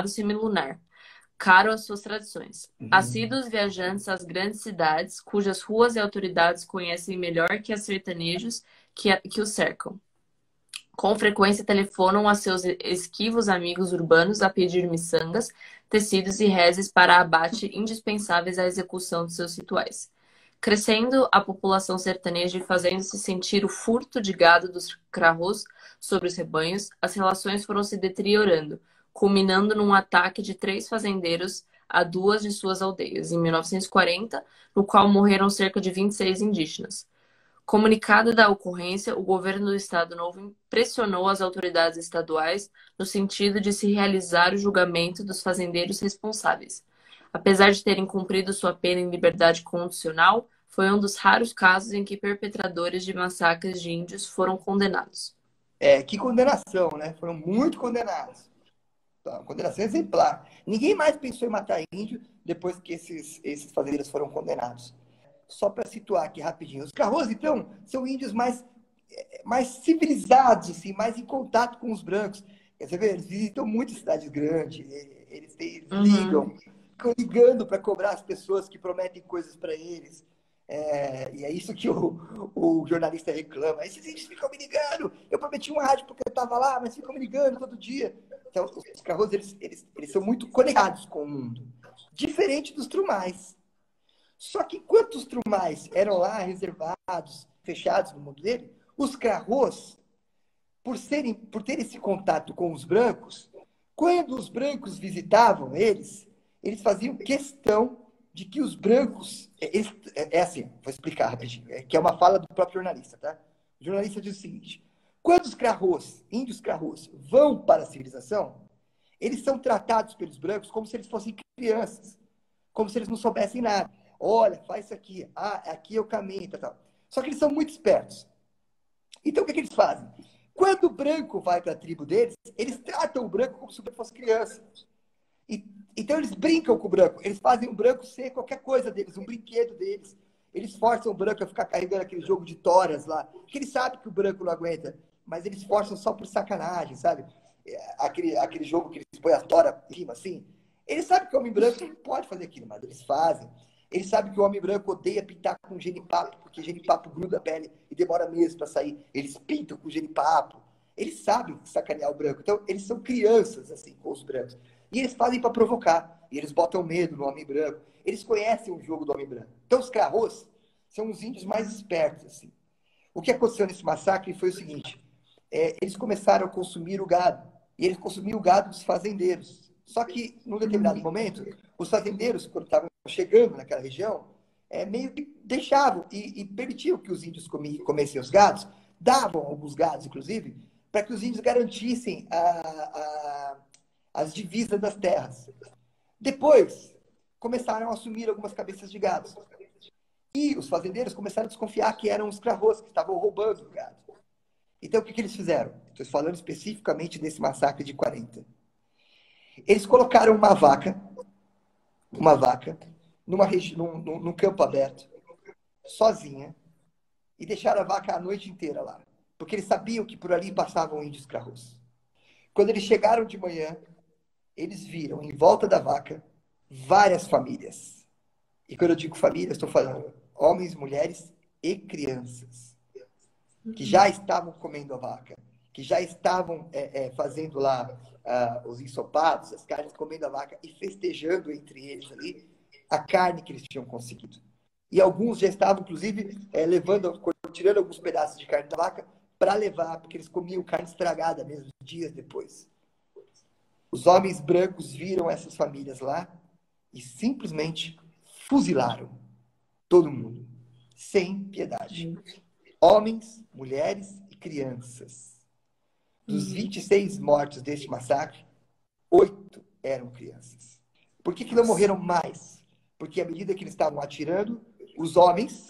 semilunar, caro às suas tradições. Assíduos viajantes às grandes cidades, cujas ruas e autoridades conhecem melhor que as sertanejos que os cercam. Com frequência telefonam a seus esquivos amigos urbanos a pedir miçangas, tecidos e rezes para abate indispensáveis à execução de seus rituais. Crescendo a população sertaneja e fazendo-se sentir o furto de gado dos Crahoes sobre os rebanhos, as relações foram se deteriorando, culminando num ataque de 3 fazendeiros a 2 de suas aldeias, em 1940, no qual morreram cerca de 26 indígenas. Comunicado da ocorrência, o governo do Estado Novo pressionou as autoridades estaduais no sentido de se realizar o julgamento dos fazendeiros responsáveis. Apesar de terem cumprido sua pena em liberdade condicional, foi um dos raros casos em que perpetradores de massacres de índios foram condenados. Que condenação, né? Foram muito condenados. Então, condenação exemplar. Ninguém mais pensou em matar índio depois que esses fazendeiros foram condenados. Só para situar aqui rapidinho. Os Crahoes, então, são índios mais civilizados, assim, mais em contato com os brancos. Quer dizer, eles visitam muitas cidades grandes, eles ligam, ficam ligando para cobrar as pessoas que prometem coisas para eles. E é isso que o jornalista reclama. Esses índios ficam me ligando. Eu prometi uma rádio porque eu estava lá, mas ficam me ligando todo dia. Então, os Crahoes, eles são muito conectados com o mundo. Diferente dos Trumais. Só que enquanto os Trumais eram lá reservados, fechados no mundo dele, os Crahoes, por terem esse contato com os brancos, quando os brancos visitavam eles faziam questão de que os brancos... assim, vou explicar rapidinho, que é uma fala do próprio jornalista, tá? O jornalista diz o seguinte: quando os Crahoes, índios Crahoes, vão para a civilização, eles são tratados pelos brancos como se eles fossem crianças, como se eles não soubessem nada. Olha, faz isso aqui. Aqui é o caminho, tal. Só que eles são muito espertos. Então, o que eles fazem? Quando o branco vai para a tribo deles, eles tratam o branco como se o branco fosse criança. Então, eles brincam com o branco. Eles fazem o branco ser qualquer coisa deles, um brinquedo deles. Eles forçam o branco a ficar carregando aquele jogo de toras lá, que eles sabem que o branco não aguenta, mas eles forçam só por sacanagem, sabe? Aquele jogo que eles põem a tora em cima, assim. Eles sabem que o homem branco não pode fazer aquilo, mas eles fazem. Eles sabem que o homem branco odeia pintar com genipapo, porque genipapo gruda a pele e demora meses para sair. Eles pintam com genipapo. Eles sabem sacanear o branco. Então, eles são crianças, assim, com os brancos. E eles fazem para provocar. E eles botam medo no homem branco. Eles conhecem o jogo do homem branco. Então, os Crahoes são os índios mais espertos, assim. O que aconteceu nesse massacre foi o seguinte. Eles começaram a consumir o gado. E eles consumiam o gado dos fazendeiros. Só que, num determinado momento, os fazendeiros, quando estavam chegando naquela região, meio que deixavam e permitiam que os índios comessem os gados, davam alguns gados, inclusive, para que os índios garantissem as divisas das terras. Depois, começaram a assumir algumas cabeças de gado. E os fazendeiros começaram a desconfiar que eram os Crahoes que estavam roubando o gado. Então, o que eles fizeram? Estou falando especificamente desse massacre de 40. Eles colocaram uma vaca, num campo aberto, sozinha, e deixaram a vaca a noite inteira lá. Porque eles sabiam que por ali passavam índios crarrôs. Quando eles chegaram de manhã, eles viram em volta da vaca várias famílias. E quando eu digo família, estou falando homens, mulheres e crianças, que já estavam comendo a vaca, que já estavam fazendo lá os ensopados, as carnes, comendo a vaca e festejando entre eles ali a carne que eles tinham conseguido. E alguns já estavam, inclusive, tirando alguns pedaços de carne da vaca para levar, porque eles comiam carne estragada mesmo, dias depois. Os homens brancos viram essas famílias lá e simplesmente fuzilaram todo mundo, sem piedade. Homens, mulheres e crianças. Dos 26 mortos deste massacre, 8 eram crianças. Por que não morreram mais? Porque à medida que eles estavam atirando, os homens,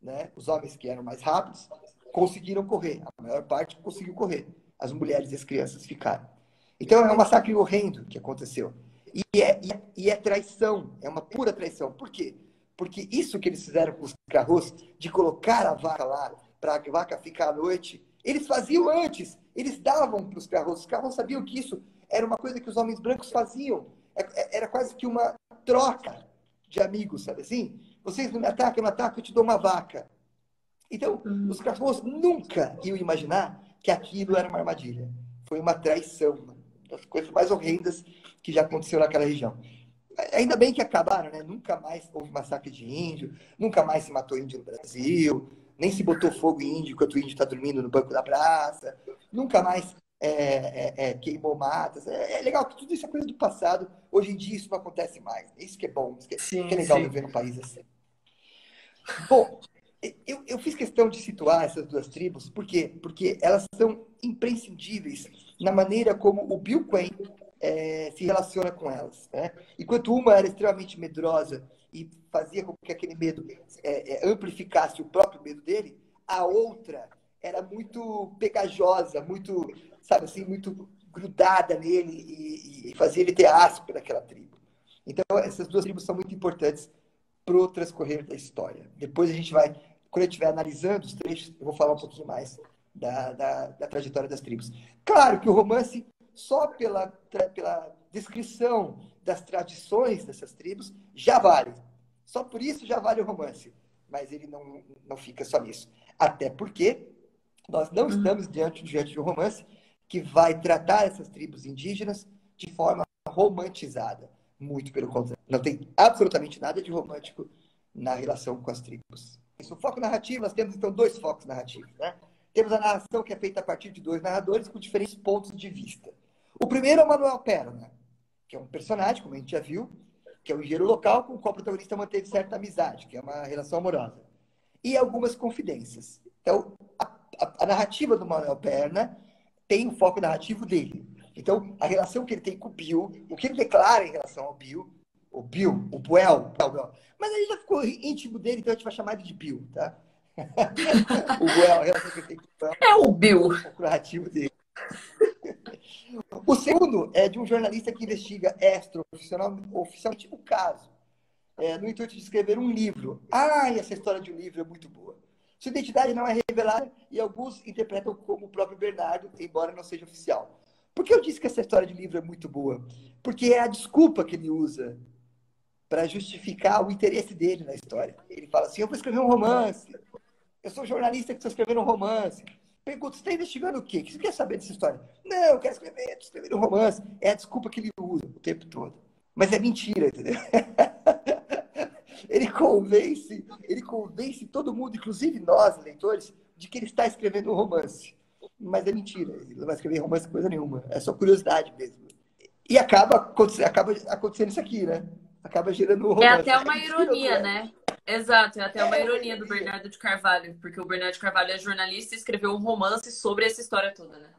né, os homens que eram mais rápidos, conseguiram correr. A maior parte conseguiu correr. As mulheres e as crianças ficaram. Então é um massacre horrendo que aconteceu. E é traição, é uma pura traição. Por quê? Porque isso que eles fizeram com os carros, de colocar a vaca lá, para a vaca ficar à noite, eles faziam antes. Eles davam para os carros. Os carros sabiam que isso era uma coisa que os homens brancos faziam. Era quase que uma troca de amigos, sabe assim? Vocês não me atacam, eu não ataco, eu te dou uma vaca. Então, os carros nunca iam imaginar que aquilo era uma armadilha. Foi uma traição, uma das coisas mais horrendas que já aconteceu naquela região. Ainda bem que acabaram, né? Nunca mais houve massacre de índio, nunca mais se matou índio no Brasil, nem se botou fogo em índio enquanto o índio está dormindo no banco da praça, nunca mais queimou matas. É legal que tudo isso é coisa do passado. Hoje em dia isso não acontece mais. Isso que é bom, isso que é legal viver num país assim. Bom, eu fiz questão de situar essas duas tribos, por quê? Porque elas são imprescindíveis na maneira como o Bill Quinn se relaciona com elas. Né? Enquanto uma era extremamente medrosa e fazia com que aquele medo amplificasse o próprio medo dele, a outra era muito pegajosa, muito, sabe assim, muito grudada nele e fazia ele ter asco daquela tribo. Então, essas duas tribos são muito importantes para o transcorrer da história. Depois a gente vai, quando eu estiver analisando os trechos, eu vou falar um pouquinho mais da trajetória das tribos. Claro que o romance, só pela descrição das tradições dessas tribos, já vale. Só por isso já vale o romance. Mas ele não fica só nisso. Até porque nós não estamos diante de um romance que vai tratar essas tribos indígenas de forma romantizada. Muito pelo contrário. Não tem absolutamente nada de romântico na relação com as tribos. O foco narrativo, nós temos então dois focos narrativos. Né? Temos a narração que é feita a partir de dois narradores com diferentes pontos de vista. O primeiro é o Manuel Perna, que é um personagem, como a gente já viu, que é um engenheiro local com o qual o protagonista manteve certa amizade, que é uma relação amorosa. E algumas confidências. Então, a narrativa do Manuel Perna tem o foco narrativo dele. Então, a relação que ele tem com o Bill, o que ele declara em relação ao Bill, o Buell. Mas ele já ficou íntimo dele, então a gente vai chamar ele de Bill, tá? O Buell, a relação que ele tem com o Buell. É o Bill. O narrativo dele. O segundo é de um jornalista que investiga oficialmente o caso, no intuito de escrever um livro. E essa história de um livro é muito boa. Sua identidade não é revelada e alguns interpretam como o próprio Bernardo, embora não seja oficial. Por que eu disse que essa história de livro é muito boa? Porque é a desculpa que ele usa para justificar o interesse dele na história. Ele fala assim, eu vou escrever um romance. Eu sou jornalista que estou escrevendo um romance. Pergunta, você está investigando o quê? O que você quer saber dessa história? Não, eu quero escrever um romance. É a desculpa que ele usa o tempo todo. Mas é mentira, entendeu? Ele convence todo mundo, inclusive nós, leitores, de que ele está escrevendo um romance. Mas é mentira. Ele não vai escrever romance coisa nenhuma. É só curiosidade mesmo. E acaba acontecendo isso aqui, né? Acaba gerando um romance. É até uma ironia, né? Exato, é até uma ironia do Bernardo de Carvalho, porque o Bernardo de Carvalho é jornalista e escreveu um romance sobre essa história toda, né?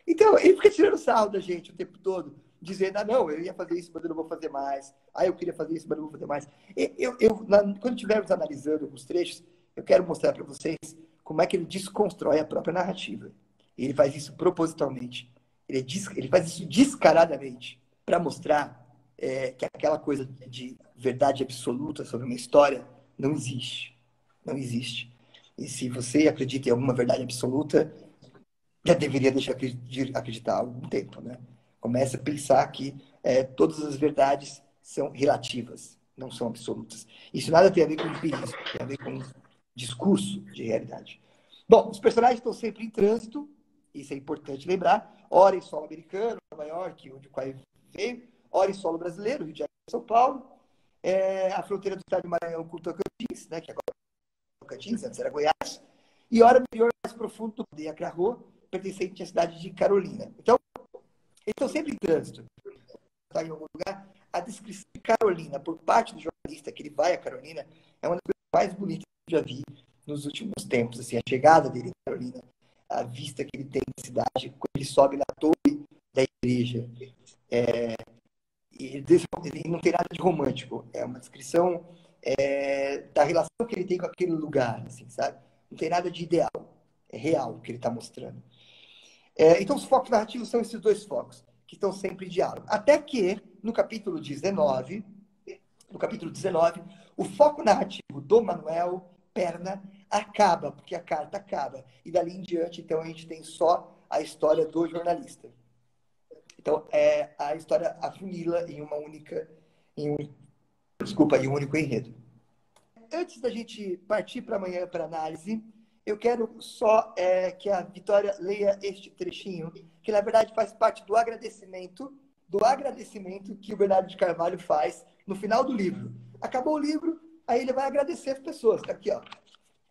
Então, ele fica tirando sarro da gente o tempo todo, dizendo, não, eu ia fazer isso, mas eu não vou fazer mais. Eu queria fazer isso, mas não vou fazer mais. Quando estivermos analisando alguns trechos, eu quero mostrar para vocês como é que ele desconstrói a própria narrativa. Ele faz isso propositalmente. Ele faz isso descaradamente para mostrar que aquela coisa de verdade absoluta sobre uma história não existe. Não existe. E se você acredita em alguma verdade absoluta, já deveria deixar de acreditar há algum tempo, né? Começa a pensar que todas as verdades são relativas, não são absolutas. Isso nada tem a ver com empirismo, tem a ver com discurso de realidade. Bom, os personagens estão sempre em trânsito, isso é importante lembrar. Ora em solo americano, Nova York, onde o Quai veio, ora em solo brasileiro, Rio de Janeiro, São Paulo, a fronteira do estado de Maranhão com Tocantins, né, que agora é Tocantins, antes era Goiás, e ora no interior mais profundo de Acraho, pertencente à cidade de Carolina. Então, eles estão sempre em trânsito. Está em algum lugar. A descrição de Carolina, por parte do jornalista, que ele vai a Carolina, é uma das coisas mais bonitas que eu já vi nos últimos tempos. Assim, a chegada dele em Carolina, a vista que ele tem da cidade, quando ele sobe na torre da igreja. Ele não tem nada de romântico. É uma descrição da relação que ele tem com aquele lugar, assim, sabe? Não tem nada de ideal. É real o que ele está mostrando. Então, os focos narrativos são esses dois focos, que estão sempre em diálogo. Até que, no capítulo 19, o foco narrativo do Manuel Perna acaba, porque a carta acaba. E dali em diante, então, a gente tem só a história do jornalista. Então, a história afunila em em um único enredo. Antes da gente partir para amanhã para análise, eu quero só que a Vitória leia este trechinho, que na verdade faz parte do agradecimento que o Bernardo de Carvalho faz no final do livro. Acabou o livro, aí ele vai agradecer as pessoas. Aqui, ó.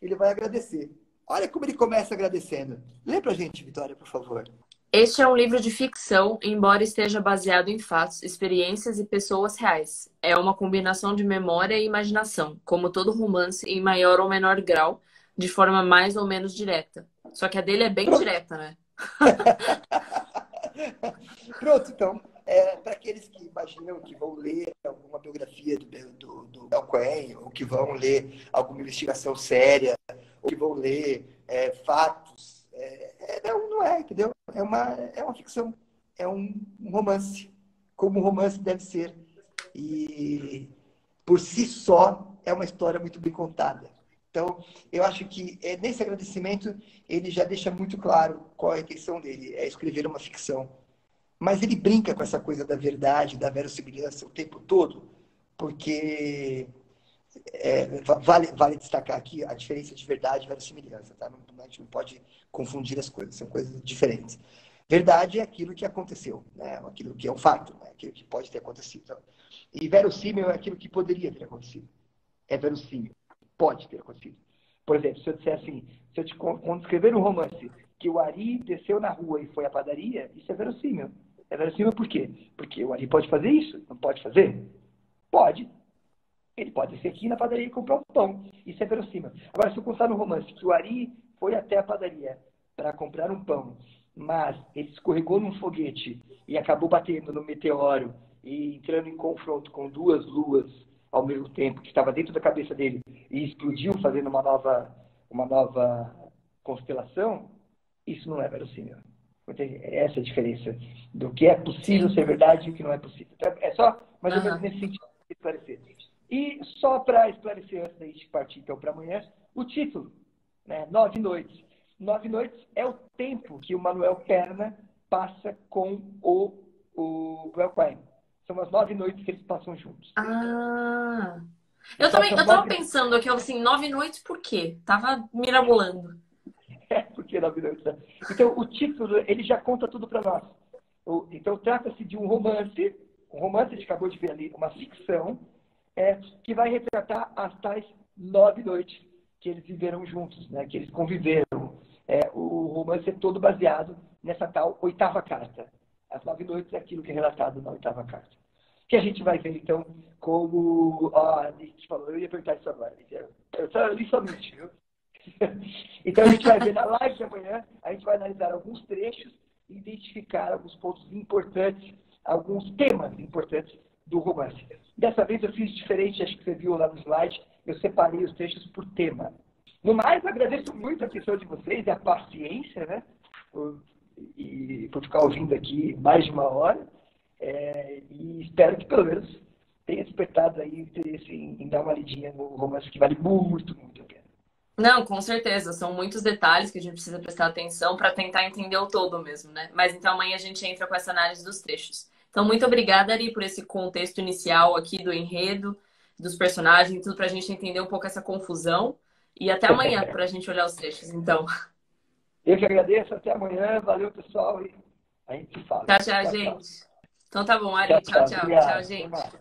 Ele vai agradecer. Olha como ele começa agradecendo. Lê pra gente, Vitória, por favor. Este é um livro de ficção, embora esteja baseado em fatos, experiências e pessoas reais. É uma combinação de memória e imaginação, como todo romance, em maior ou menor grau, de forma mais ou menos direta. Só que a dele é bem direta, né? Pronto, então. Para aqueles que imaginam que vão ler alguma biografia do Del Cohen, ou que vão ler alguma investigação séria, ou que vão ler fatos, não é, entendeu? É uma ficção, é um romance, como um romance deve ser. E, por si só, é uma história muito bem contada. Então, eu acho que nesse agradecimento ele já deixa muito claro qual é a intenção dele, é escrever uma ficção. Mas ele brinca com essa coisa da verdade, da verossimilhança o tempo todo, porque vale destacar aqui a diferença de verdade e verossimilhança, tá? A gente não pode confundir as coisas, são coisas diferentes. Verdade é aquilo que aconteceu, né? Aquilo que é um fato, né? Aquilo que pode ter acontecido. E verossímil é aquilo que poderia ter acontecido. É verossímil, pode ter acontecido. Por exemplo, se eu disser assim, quando escrever um romance que o Ari desceu na rua e foi à padaria, isso é verossímil. É verossímil por quê? Porque o Ari pode fazer isso? Não pode fazer? Pode. Ele pode descer aqui na padaria e comprar um pão. Isso é verossímil. Agora, se eu contar no romance que o Ari foi até a padaria para comprar um pão, mas ele escorregou num foguete e acabou batendo no meteoro e entrando em confronto com duas luas ao mesmo tempo, que estava dentro da cabeça dele e explodiu fazendo uma nova constelação, isso não é verossímil. Essa é a diferença do que é possível ser verdade e o que não é possível. Então, é só mais ou menos nesse sentido de esclarecer. E só para esclarecer antes da gente partir então para amanhã, o título, né? 9 Noites. 9 Noites é o tempo que o Manuel Perna passa com o Belquine. São as 9 noites que eles passam juntos. Ah! Eu tava pensando aqui, assim, 9 noites por quê? Tava mirabolando. Porque 9 noites. Né? Então, o título, ele já conta tudo para nós. Então, trata-se de um romance, a gente acabou de ver ali, uma ficção, que vai retratar as tais 9 noites que eles viveram juntos, né? Que eles conviveram. O romance é todo baseado nessa tal oitava carta. As 9 noites é aquilo que é relatado na oitava carta. Que a gente vai ver, então, como... a gente falou, eu ia perguntar isso agora. Eu li somente, viu? Então, a gente vai ver na live de amanhã, a gente vai analisar alguns trechos e identificar alguns pontos importantes, alguns temas importantes do romance. Dessa vez eu fiz diferente, acho que você viu lá no slide, eu separei os trechos por tema. No mais, agradeço muito a atenção de vocês e a paciência, né? e por ficar ouvindo aqui mais de 1 hora. E espero que pelo menos tenha despertado aí interesse em dar uma lidinha no romance que vale muito, muito a pena. Não, com certeza. São muitos detalhes que a gente precisa prestar atenção para tentar entender o todo mesmo, né? Mas então amanhã a gente entra com essa análise dos trechos. Então, muito obrigada, Ari, por esse contexto inicial aqui do enredo, dos personagens, tudo para a gente entender um pouco essa confusão. E até amanhã para a gente olhar os trechos. Então, Eu que agradeço, até amanhã. Valeu, pessoal, e a gente se fala. tchau, tchau, Tchau, tchau. gente. Então tá bom, Tchau, Ari. Tchau, tchau. tchau. Tchau, Obrigado. Até gente. mais.